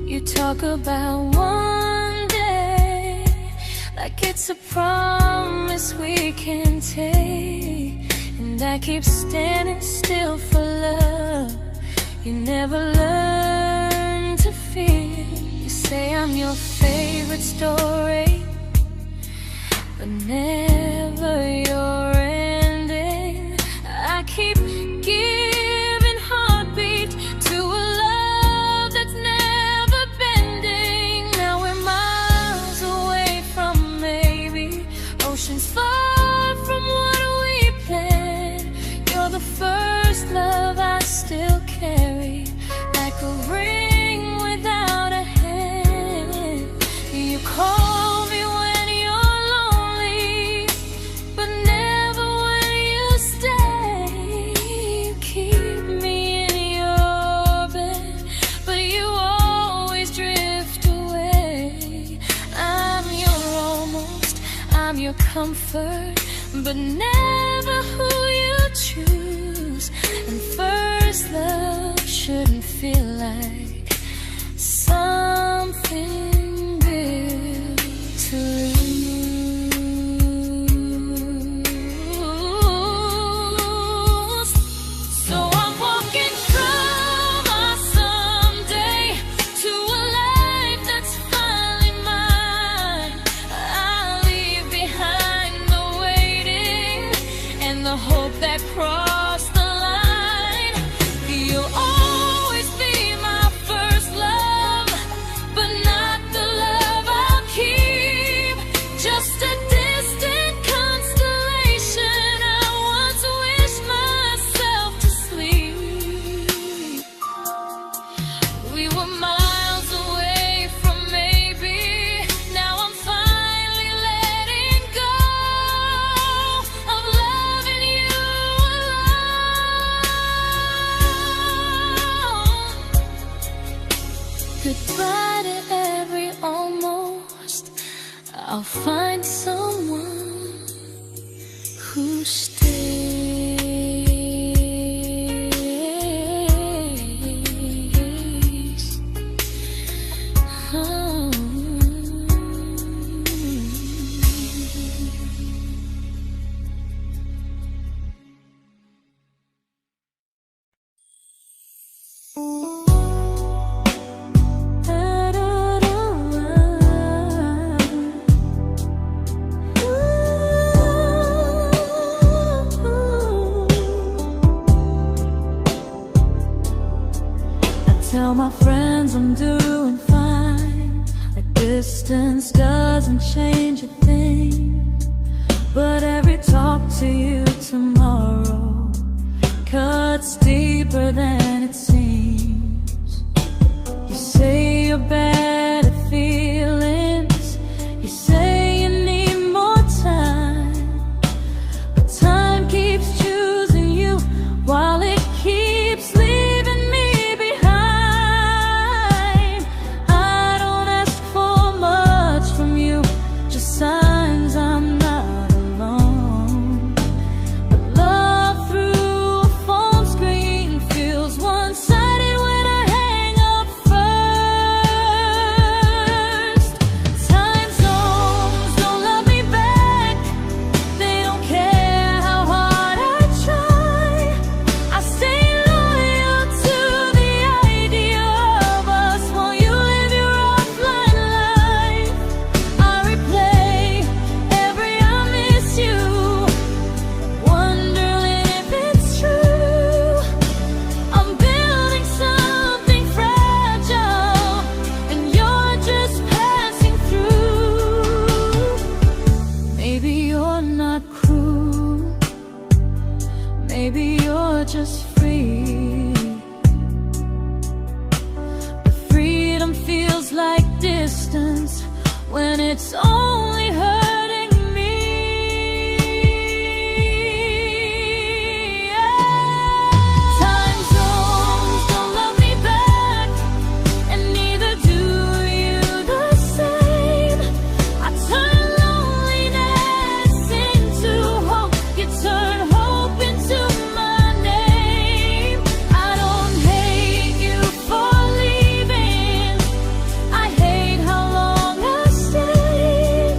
You talk about one day like it's a promise we can take, and I keep standing still for love. You never learn to feel. You say I'm your favorite story, but never your ending. I keep giving heartbeat to a love that's never bending. Now we're miles away from maybe, oceans far from what we planned. You're the first love I still carry, like a ring without a hand. You call me when you're lonely, but never when you stay. You keep me in your bed, but you always drift away. I'm your almost, I'm your comfort, but never who you choose. And first love shouldn't feel like something built to lose. So I'm walking from my someday to a life that's finally mine. I'll leave behind the waiting and the hope that crossed the line. You'll always be my first love, but not the love I'll keep. Just a distant constellation I once wished myself to sleep. We were miles away from maybe. Now I'm finally letting go of loving you alone. Goodbye to every almost. I'll find someone who stays. Oh. Tell my friends I'm doing fine, that distance doesn't change a thing. But every talk to you tomorrow cuts deeper than it seems. your better feelings. You say you need more time, but time keeps choosing you while it keeps leaving me behind. I don't ask for much from you, just signs I'm not alone. But love through a phone screen feels one-sided when I hang up first. Time zones don't love me back. They don't care how hard I try. I stay loyal to the idea of us while you live your offline life. I replay every I miss you, wondering if it's true. I'm building something fragile, and you're just passing through. Maybe you're not cruel, maybe you're just free. But freedom feels like distance when it's only hurting me. Time zones don't love me back, and neither do you the same. I turn loneliness into hope, you turn hope into my name. I don't hate you for leaving, I hate how long I stayed.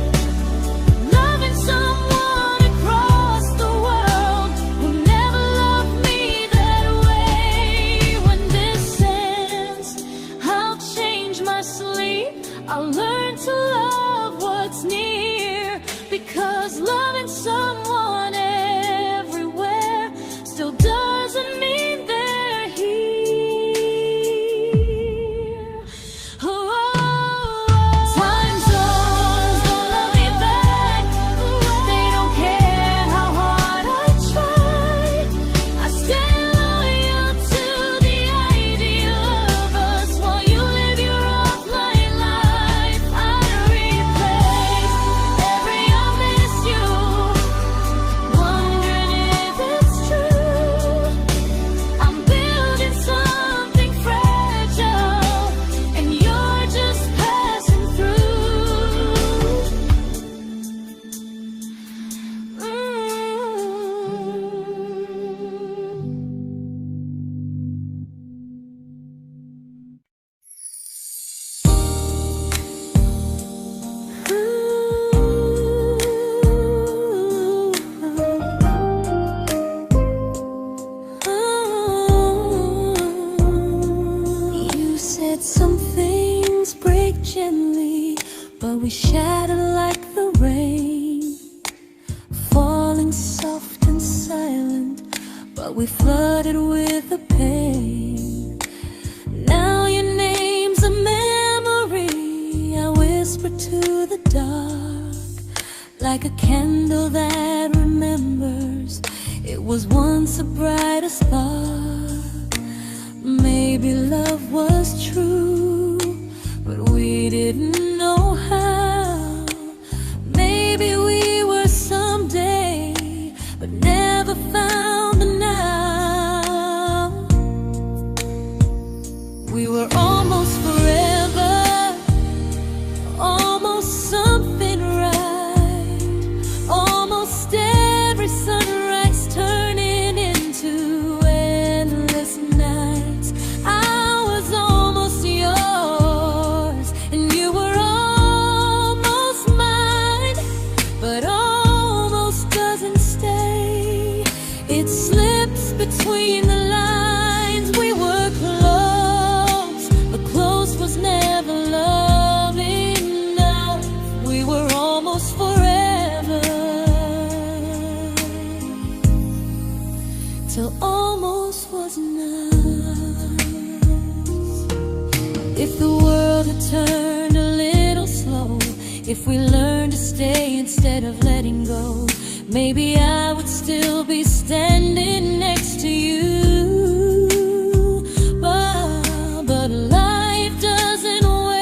Loving someone across the world who never loved me that way. When this ends, I'll change my sleep, I'll learn to love what's near, because loving someone everywhere still doesn't mean they're here. Time zones don't love me back. They don't care how hard I try. I stay loyal to the idea of us while you live your offline life. I replace every I miss you, wondering if it's true. I'm building something fragile, and you're just passing through. You said some things break gently, but we shatter like the rain, falling soft and silent, but we flooded with the pain. Now your name's a memory I whisper to the dark, like a candle that remembers it was once a brighter spark. Maybe love was true, but we didn't know how. Maybe we were someday, but never found the now. We were almost forever, almost something right, almost every sunrise turning into endless nights. I was almost yours, and you were almost mine, but almost doesn't stay. It slips between the lines. We were close, but close was never love enough. We were almost forever, till almost was enough. If the world had turned a little slow, if we learned to stay instead of letting go, maybe I would still be standing next to you. But life doesn't wait.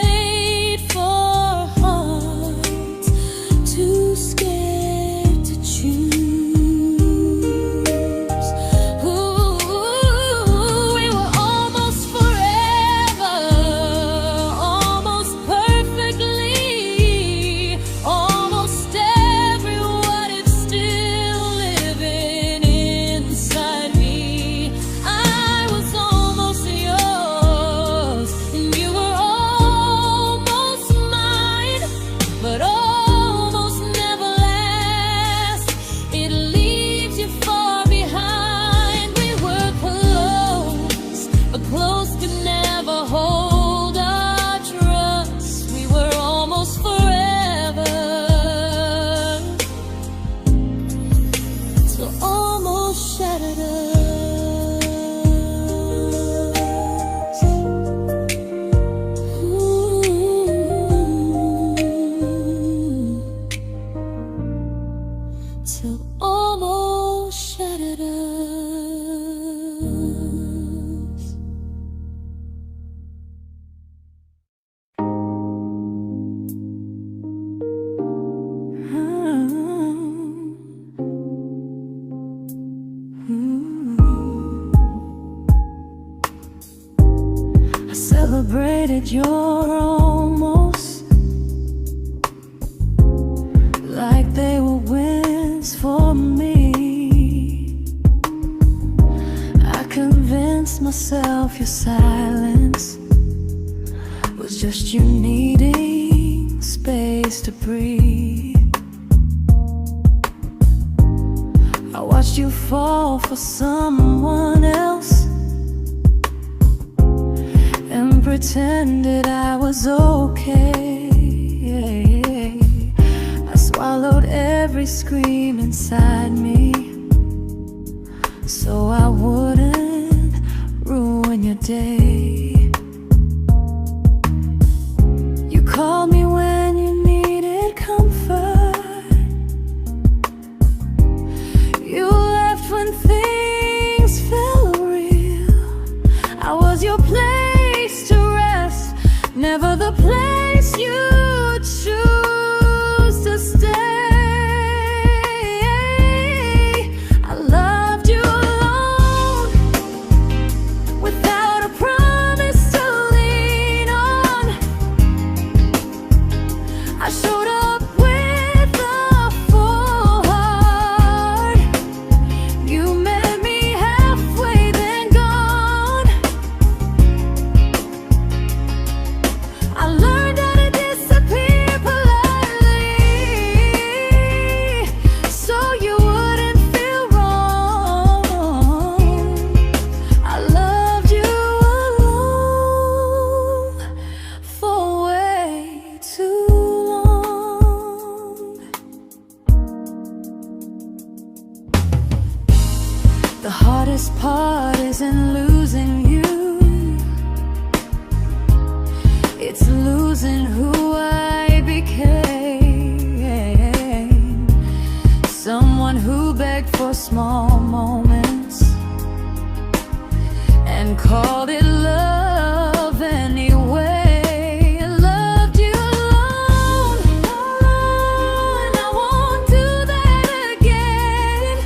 I celebrated your almost like they were wins for me. I convinced myself your silence was just you needing space to breathe. I watched you fall for someone else and pretended I was okay. I swallowed every scream inside me so I wouldn't ruin your day. You called me when you needed comfort. You left when things felt real. I was your place to rest, never the place you choose to stay. I loved you alone, without a promise to lean on. I showed up with a full heart. You met me halfway, then gone. I learned how to disappear politely, so you wouldn't feel wrong. I loved you alone for way too long. The hardest part isn't losing you, it's losing who I became. Someone who begged for small moments and called it love anyway. I loved you alone, and I won't do that again.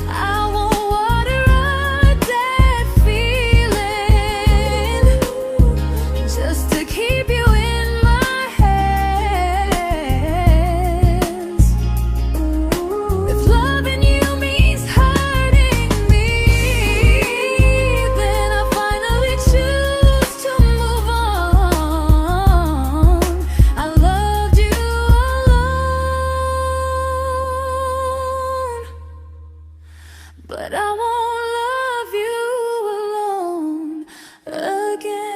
I won't water a dead feeling just to keep you in my hands. If loving you means hurting me, then I finally choose to move on. I loved you alone, but I won't love you alone again.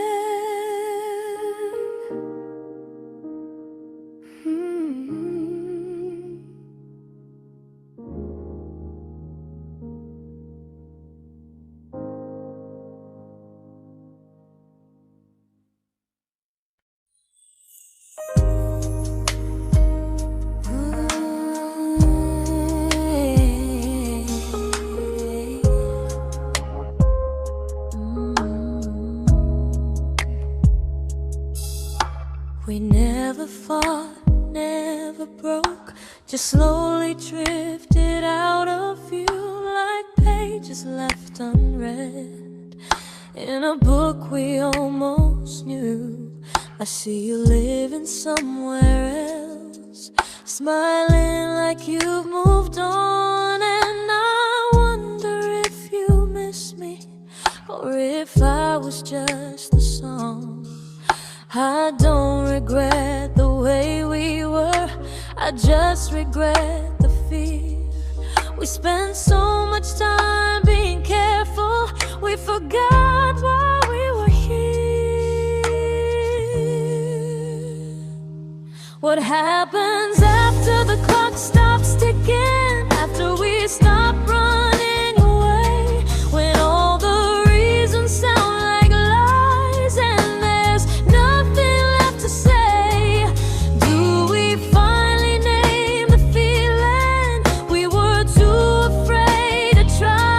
We never fought, never broke, just slowly drifted out of view like pages left unread in a book we almost knew. I see you living somewhere else, smiling like you've moved on, and I wonder if you miss me or if I was just the song. I don't regret the way we were, I just regret the fear. We spent so much time being careful, we forgot why we were here. What happens after the clock stops ticking, after we stop running away, when all the reasons sound like lies and there's nothing left to say? Do we finally name the feeling we were too afraid to try?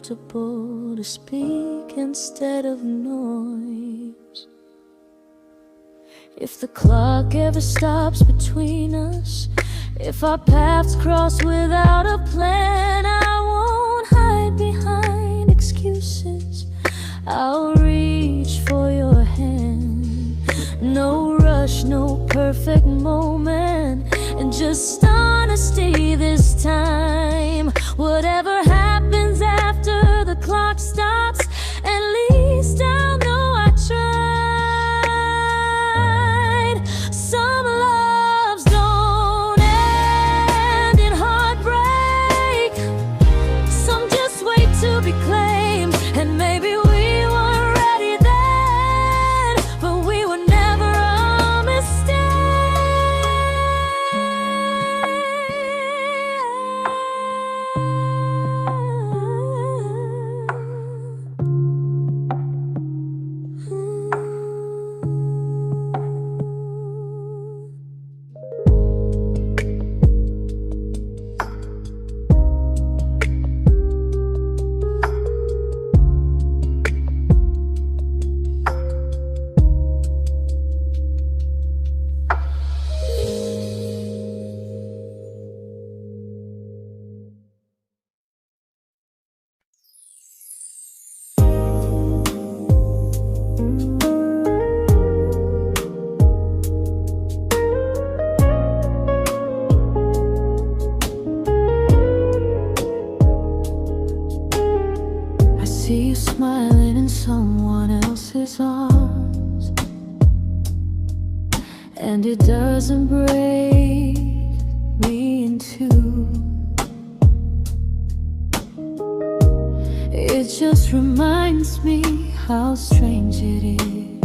comfortable to speak instead of noise. If the clock ever stops between us, if our paths cross without a plan, I won't hide behind excuses. I'll reach for your hand. No rush, no perfect moment, and just honesty this time. Whatever happens after the clock stops, at least I'll know I tried. Some loves don't end in heartbreak, some just wait to be claimed. And maybe we weren't ready then, but we were never a mistake. I see you smiling in someone else's arms, and it doesn't break me in two. It just reminds me how strange it is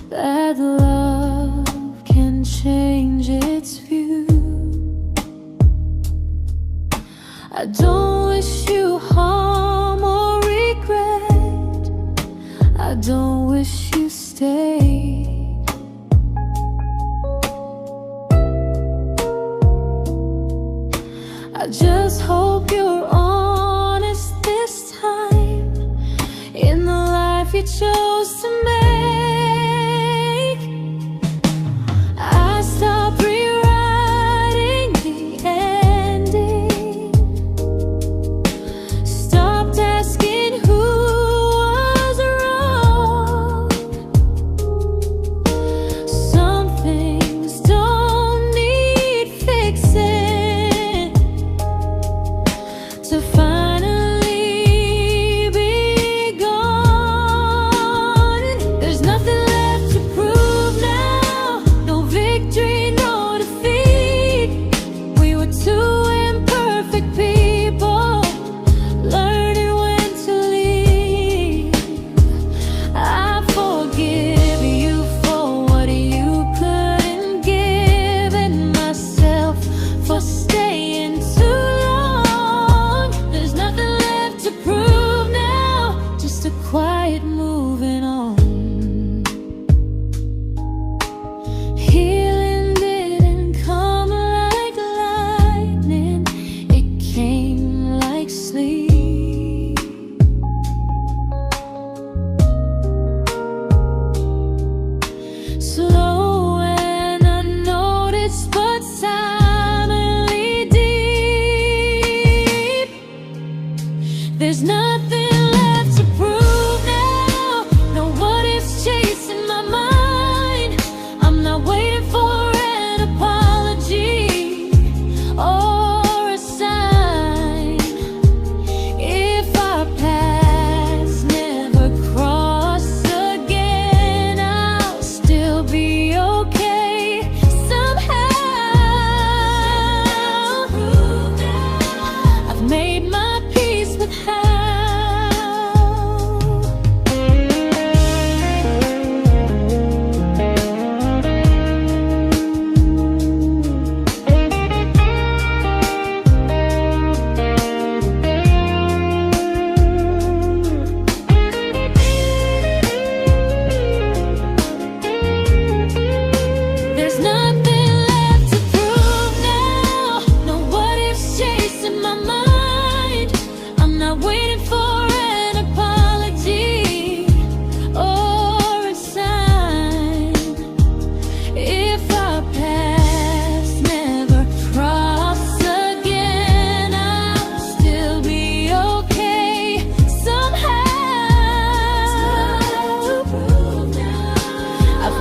that love can change its view. I don't wish you harm or regret, I don't wish you stayed. I just hope you're honest this time in the life you chose to make.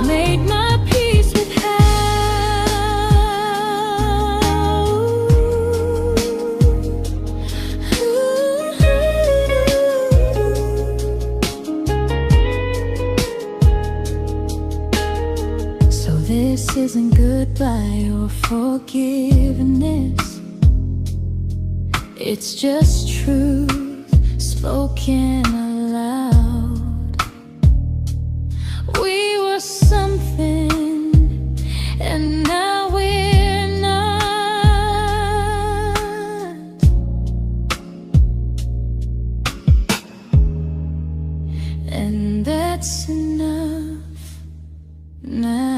made my peace with how. So this isn't goodbye or forgiveness, it's just truth spoken aloud. We were something, and now we're not. And that's enough now.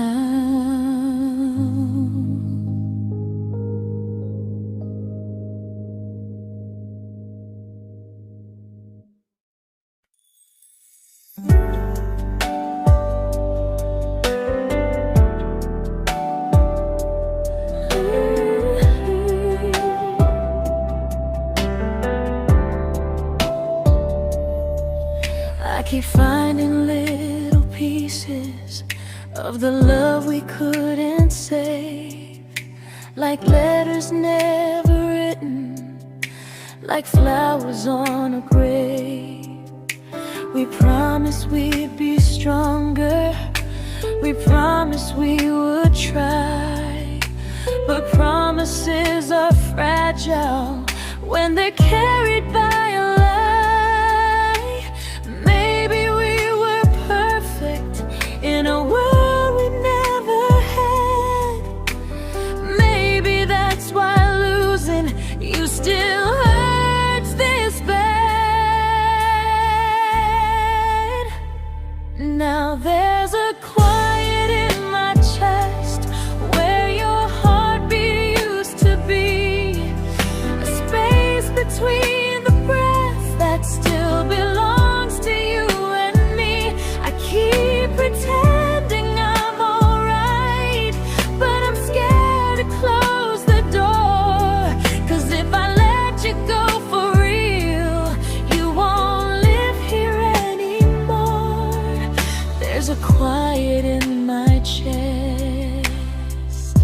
I keep finding little pieces of the love we couldn't save, like letters never written, like flowers on a grave. We promised we'd be stronger, we promised we would try, but promises are fragile when they're carried by a lie. Maybe we were perfect in a world we never had. Maybe that's why losing you still hurts this bad. Now there's a quiet in my chest where your heartbeat used to be, a space between the breaths that still belongs to you and me. I keep pretending I'm alright, but I'm scared to close the door, 'cause if I let you go for real, you won't live here anymore. There's a quiet in my chest,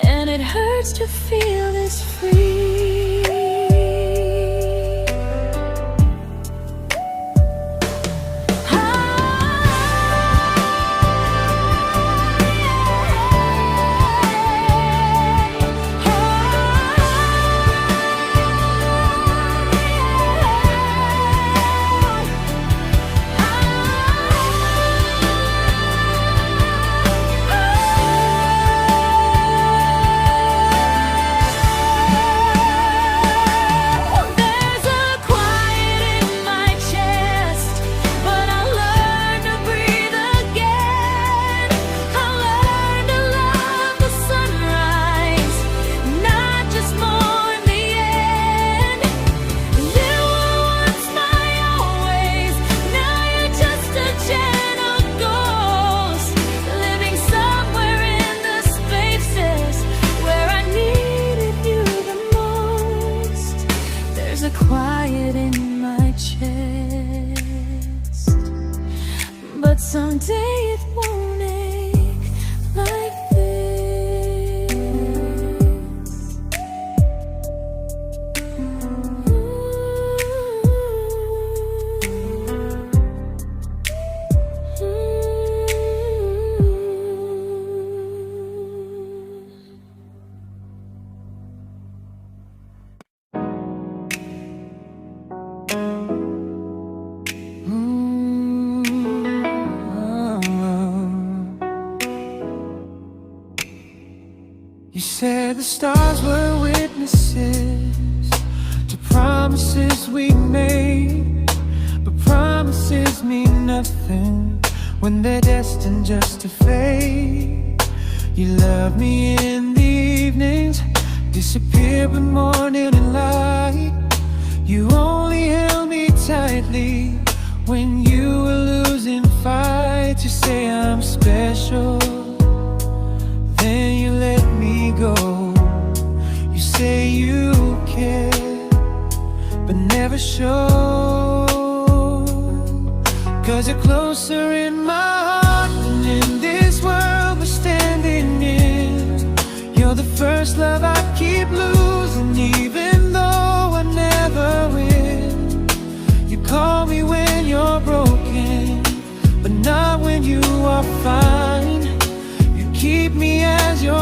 and it hurts to feel this free. Quiet in my chest, but someday it won't ache like this. You said the stars were witnesses to promises we made, but promises mean nothing when they're destined just to fade. You love me in the evenings, disappear when morning and light. You only held me tightly when you were losing fights. You say I'm special, then you let me go. You say you care, but never show, 'cause you're closer in my heart than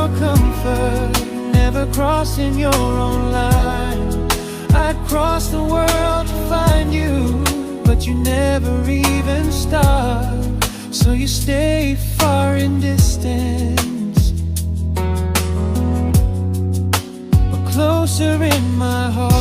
your comfort, never crossing your own line. I'd cross the world to find you, but you never even start. So you stay far in distance, but closer in my heart.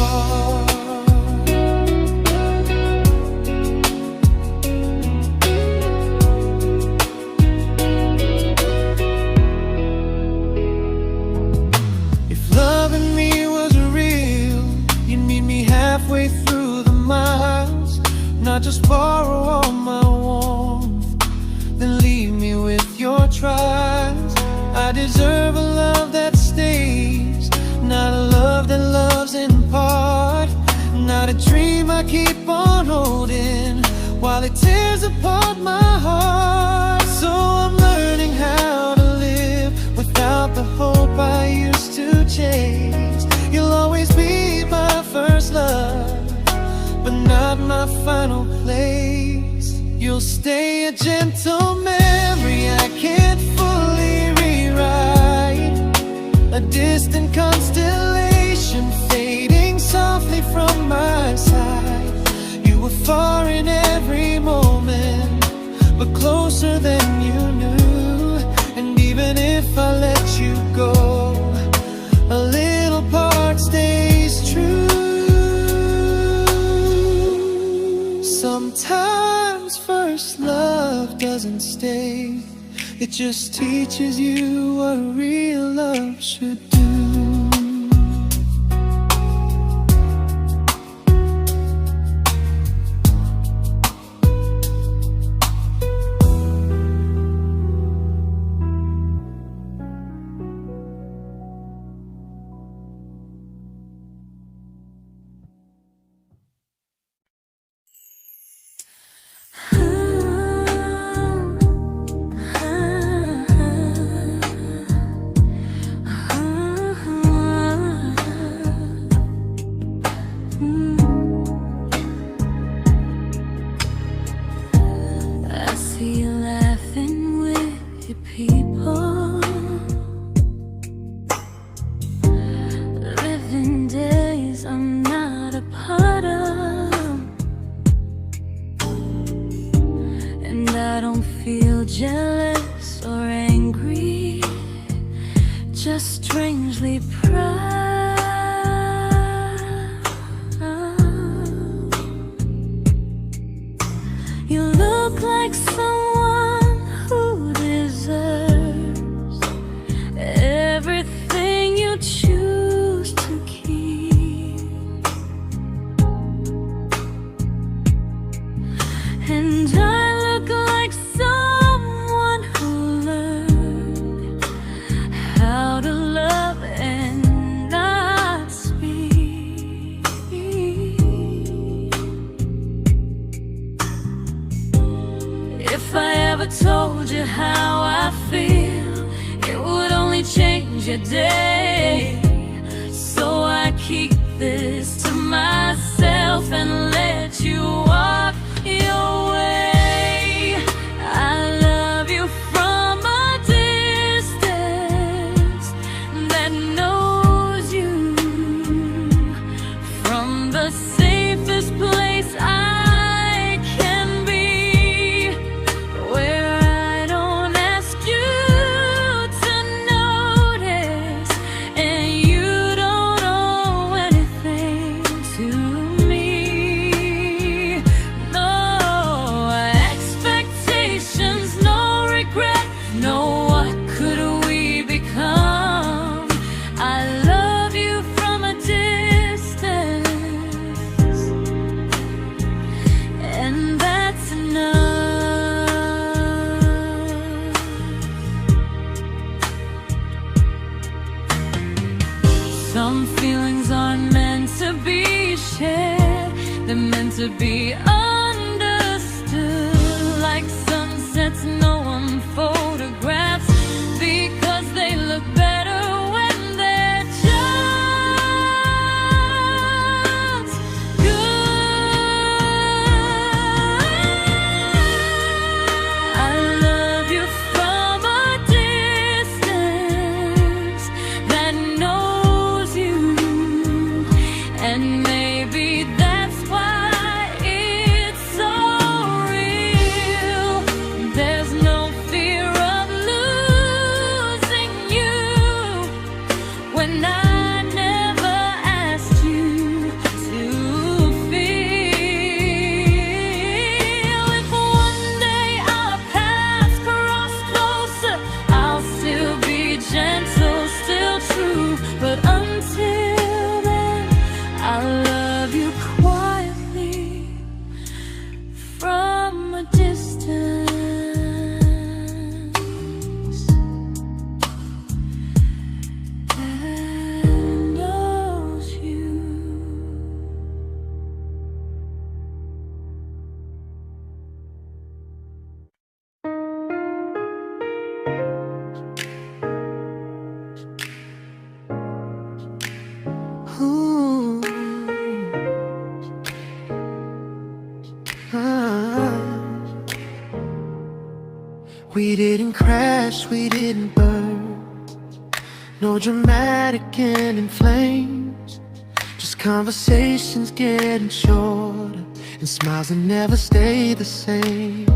If loving me was real, you'd meet me halfway through the miles, not just borrow all my warmth, then leave me with your trials. I deserve a love that stays, not a love that loves in part, not a dream I keep on holding while it tears apart my heart. So I'm learning how to live without the hope I used to chase. You'll always be my first love, but not my final place. You'll stay a gentle memory I can't fully rewrite, a distant constellation fading softly from my side. You were far in every moment, but closer than you knew. And even if I let you go, a little part stays true. Sometimes first love doesn't stay, it just teaches you what real love should do. Jealous or angry, just strangely proud. You look like someone who deserves everything you choose to keep. And I look like someone who learned how to love and not speak. If I ever told you how I feel, it would only change your day. So I keep this to myself and let you walk your way. I love you from a distance that knows you, from the safest place I can be, where I don't ask you to notice and you don't owe anything to me. No expectations, no regret, no what could we become. I love you from a distance, and that's enough. Some feelings aren't meant to be shared, they're meant to be understood, like sunsets no one photographs, because they look better when they're just good. I love you from a distance We didn't crash, we didn't burn. No dramatic end in flames. Just conversations getting shorter, and smiles that never stay the same.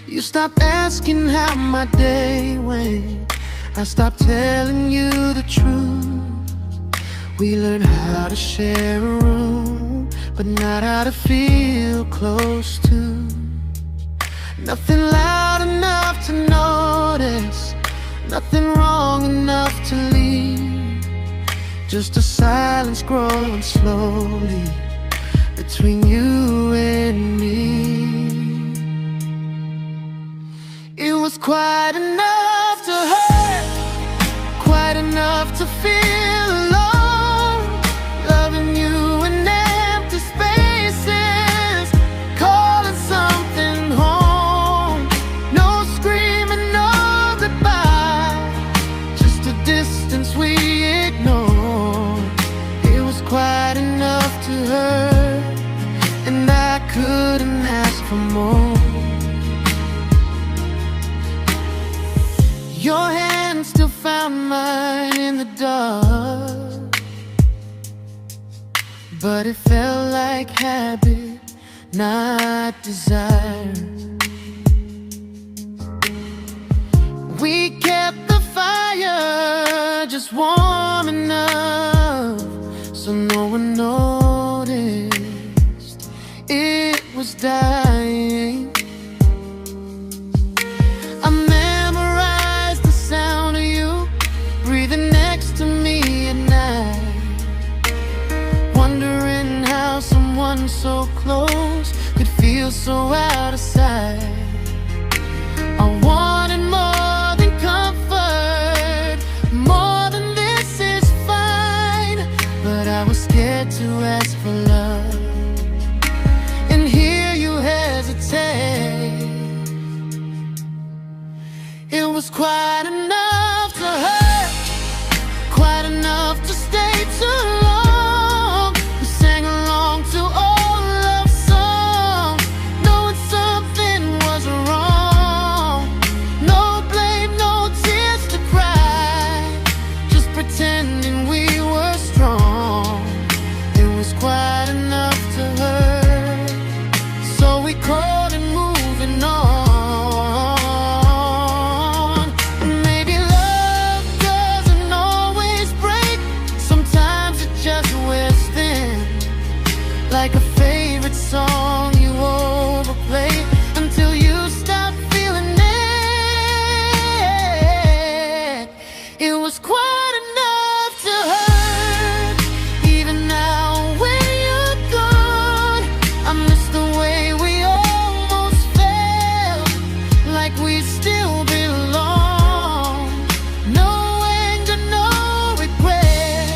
You stopped asking how my day went. I stopped telling you the truth. We learned how to share a room, but not how to feel close to. Nothing loud enough to notice, nothing wrong enough to leave. Just a silence growing slowly between you and me. It was quite enough to hurt, quite enough to feel alone. Loving you in empty spaces, calling something home. No screaming, no goodbye, just a distance we ignored. It was quite enough to hurt, and I couldn't ask for more. Your hand still found mine in the dark, but it felt like habit, not desire. We kept the fire just warm enough so no one noticed it was dying. I memorized the sound of you breathing next to me at night, wondering how someone so close could feel so out of sight. I wanted more than comfort, more than this is fine, but I was scared to ask for love and hear you hesitate. It was quite enough to hurt, quite enough to stay too long. We sang along to old love songs, knowing something was wrong. No blame, no tears to cry, just pretending we were strong. It was quite enough to hurt, so we called and moving on. Like a favorite song you overplay until you stop feeling it. It was quite enough to hurt. Even now when you're gone, I miss the way we almost felt, like we still belong. No anger, no regret,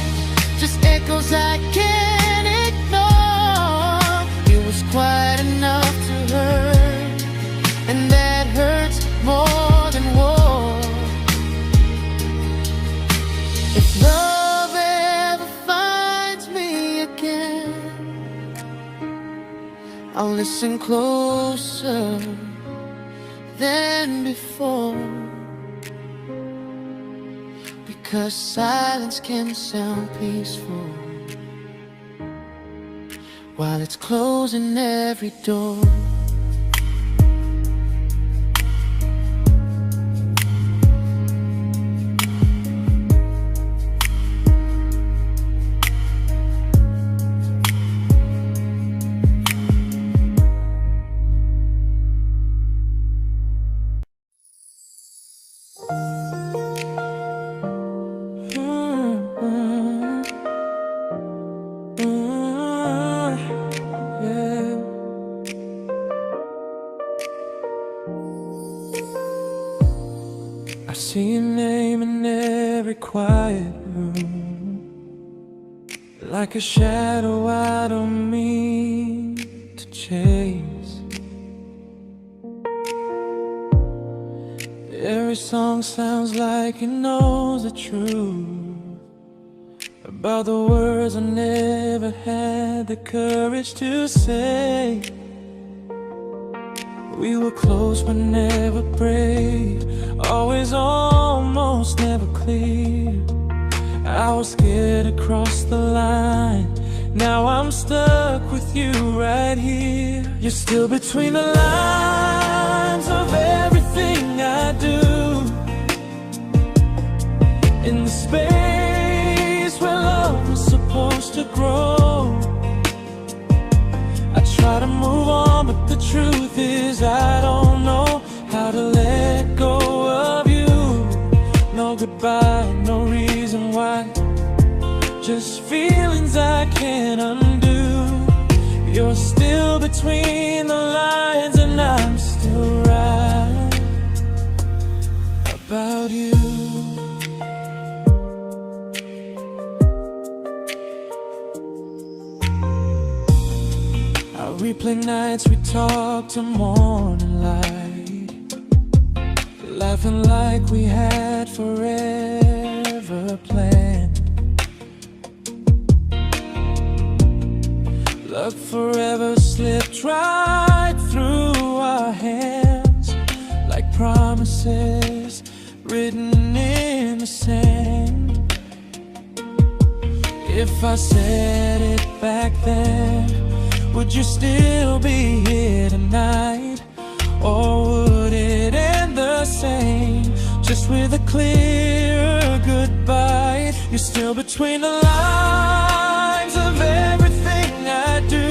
just echoes I can't ignore. It was quite enough to hurt, and that hurts more than war. If love ever finds me again, I'll listen closer than before, because silence can sound peaceful while it's closing every door. I see your name in every quiet room, like a shadow I don't mean to chase. Every song sounds like it knows the truth about the words I never had the courage to say. We were close but never prayed, always almost never clear. I was scared to cross the line, now I'm stuck with you right here. You're still between the lines of everything I do, in the space where love was supposed to grow. I try to move on, but the truth is I don't know how to let go of you. No goodbye, no reason why, just feelings I can't undo. You're still between the lines and I'm still right about you. I replay nights we talk to morning light, laughing like we had forever planned. Luck forever slipped right through our hands, like promises written in the sand. If I said it back then, would you still be here tonight? Or would it end the same, just with a clear goodbye? You're still between the lines of everything I do,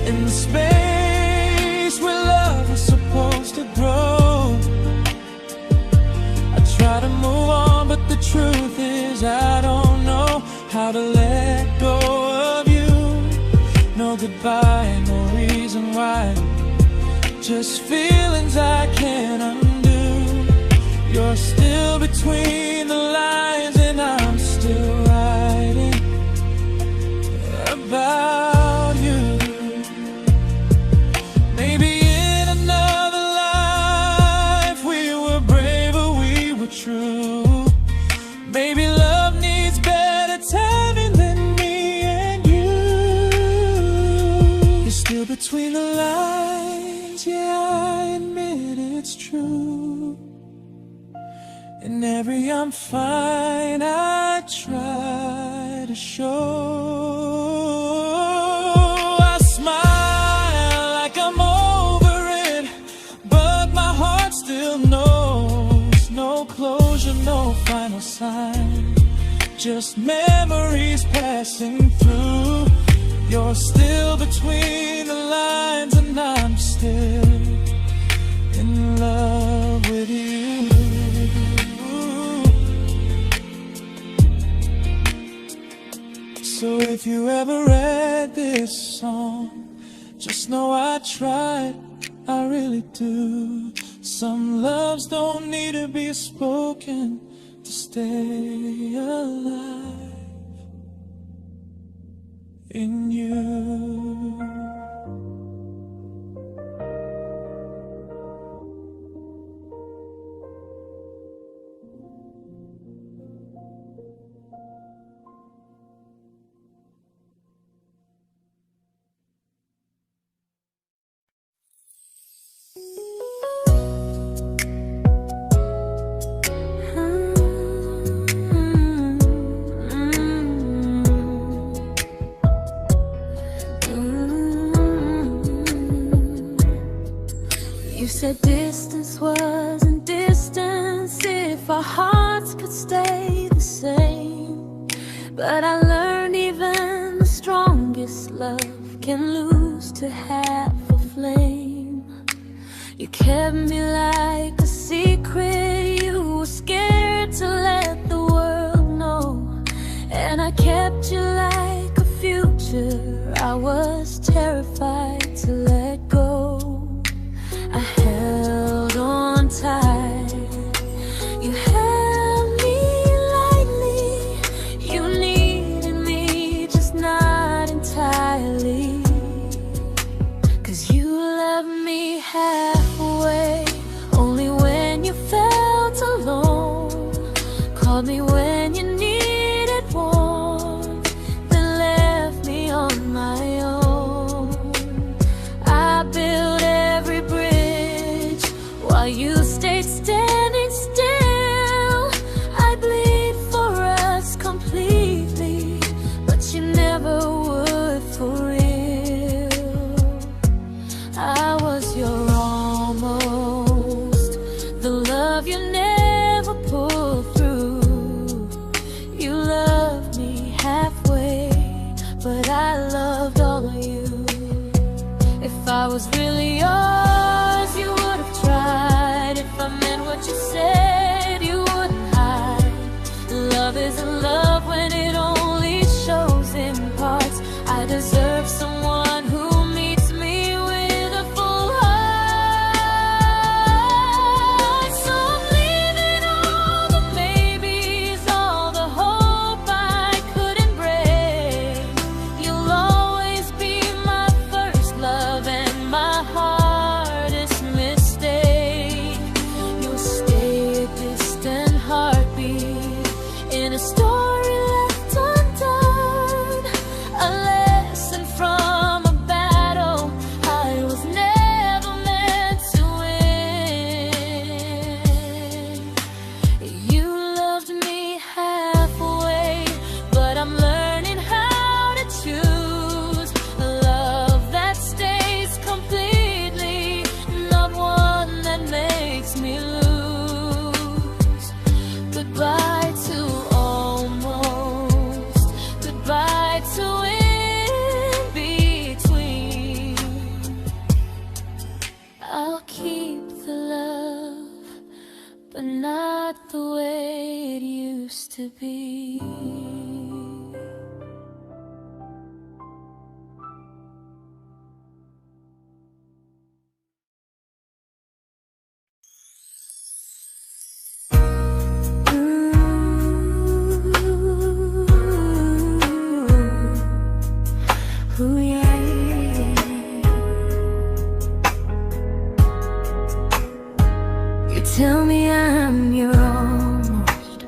in the space where love was supposed to grow. I try to move on, but the truth is I don't know how to let go of you. No goodbye, no reason why, just feelings I can't undo. You're still between the lines and I'm still writing about you. Maybe in another life we were braver, we were true. Maybe love needs better timing than me and you. You're still between the lines, yeah, I admit it's true. In every I'm fine I try to show. I smile like I'm over it, but my heart still knows. No closure, no final sign, just memories passing through. You're still between the lines and I'm still in love with you. So if you ever read this song, just know I tried, I really do. Some loves don't need to be spoken to stay alive in you. You said distance wasn't distance if our hearts could stay the same. But I learned even the strongest love can lose to half a flame. You kept me like a secret, you were scared to let the world know. And I kept you like a future, I was terrified to let go. I held on tight, you held me lightly. You needed me, just not entirely. 'Cause you left me halfway, only when you felt alone. Called me when you needed warmth, then left me on my own. I you stayed standing still. I bleed for us completely, but you never would for real. I was your almost, the love you never pulled through. You loved me halfway, but I loved all of you. If I was really yours, you would have tried. If I meant what you said, you wouldn't hide. Love isn't love when it only shows in parts. I deserve someone who meets me with a full heart. So I'm leaving all the maybes, all the hope I couldn't break. You'll always be my first love and my hardest mistake. You'll stay a distant heartbeat in a story left undone, a lesson from a battle I was never meant to win. You loved me halfway, but I'm learning how to choose a love that stays completely, not one that makes me lose. Goodbye to almost, goodbye to in between. I'll keep the love, but not the way it used to be. Ooh, yeah. You tell me I'm your almost,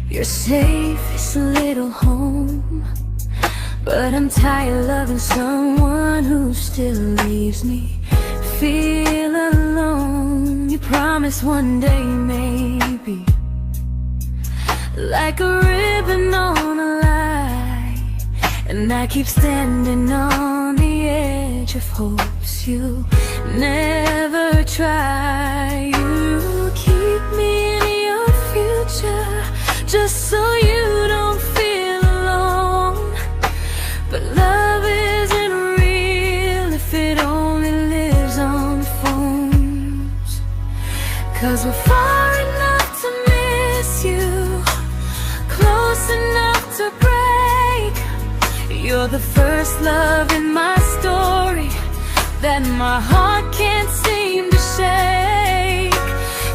your safest little home, but I'm tired loving someone who still leaves me feel alone. You promise one day maybe, like a ribbon on a line, and I keep standing on the edge of hopes you never try. You keep me in your future just so you don't feel alone. But love isn't real if it only lives on phones. 'Cause we're far enough to miss you, close enough to break. You're the first love in my story that my heart can't seem to shake.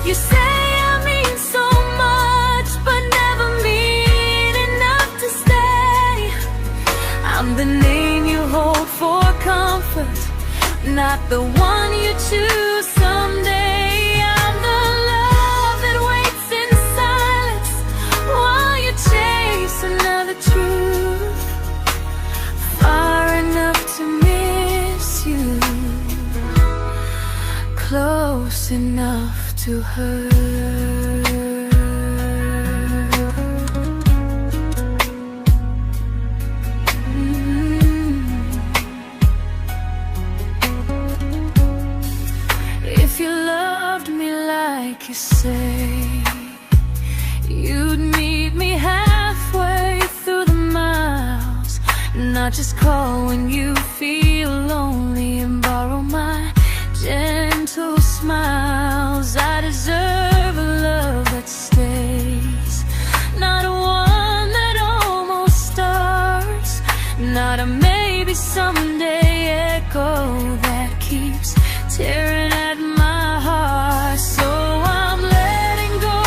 You say I mean so much, but never mean enough to stay. I'm the name you hold for comfort, not the one you choose someday. I'm the love that waits in silence while you chase another truth. Far enough to miss you, close enough to hurt. If you loved me like you say, you'd meet me halfway through the miles, not just call when you feel lonely and borrow my gentle smiles. I deserve a love that stays, not one that almost starts, not a maybe someday echo that keeps tearing at my heart. So I'm letting go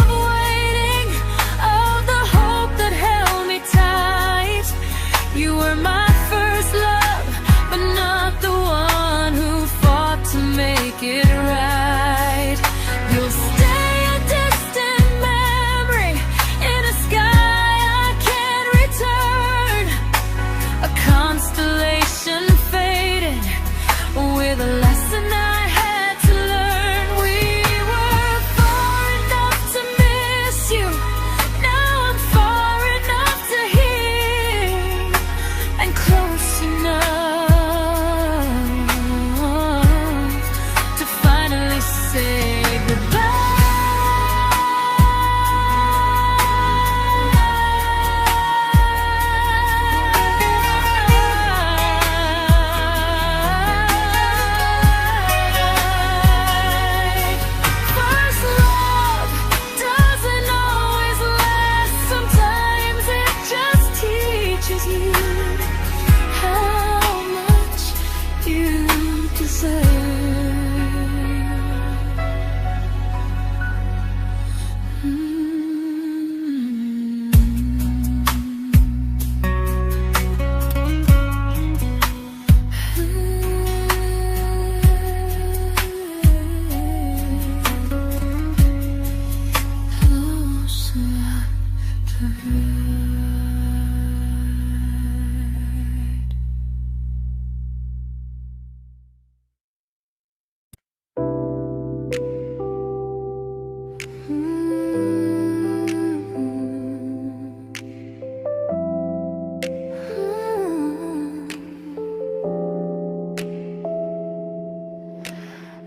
of waiting, of the hope that held me tight. You were my first love, but not the one who fought to make it right. You'll stay a distant memory in a sky I can't return, a constellation faded with a lesson I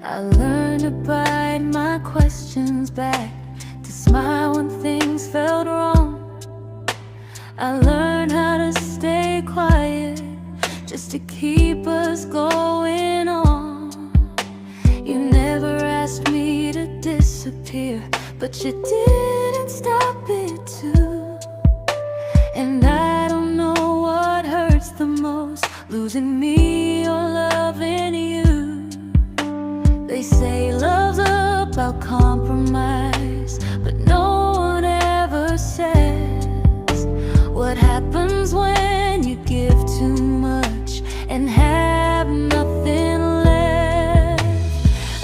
I learned to bite my questions back, to smile when things felt wrong. I learned how to stay quiet, just to keep us going on. You never asked me to disappear, but you didn't stop it too. And I don't know what hurts the most, losing me or loving you. They say love's about compromise, but no one ever says what happens when you give too much and have nothing left.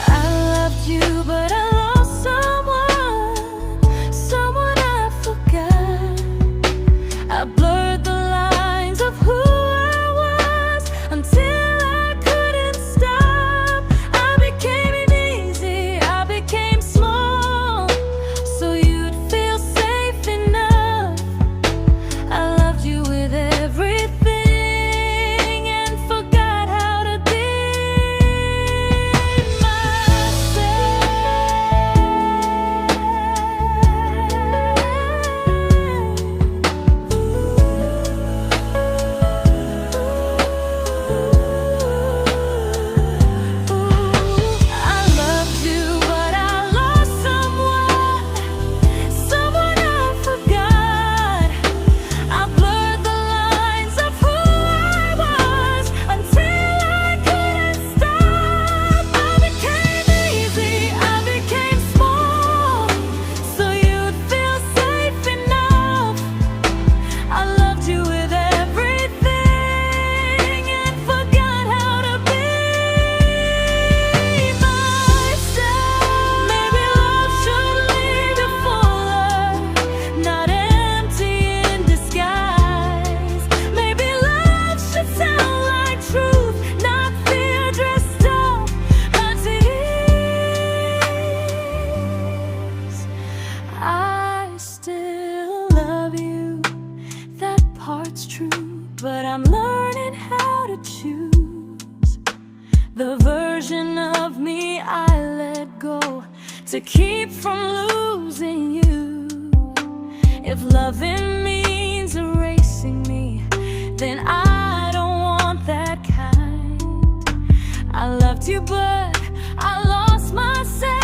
I loved you, but I lost someone I forgot. I blurred the lines of who I was until I couldn't stop. I became easy, I became small, so you'd feel safe enough. I loved you with everything and forgot how to be true, but I'm learning how to choose the version of me I let go to keep from losing you. If loving means erasing me, then I don't want that kind. I loved you, but I lost myself.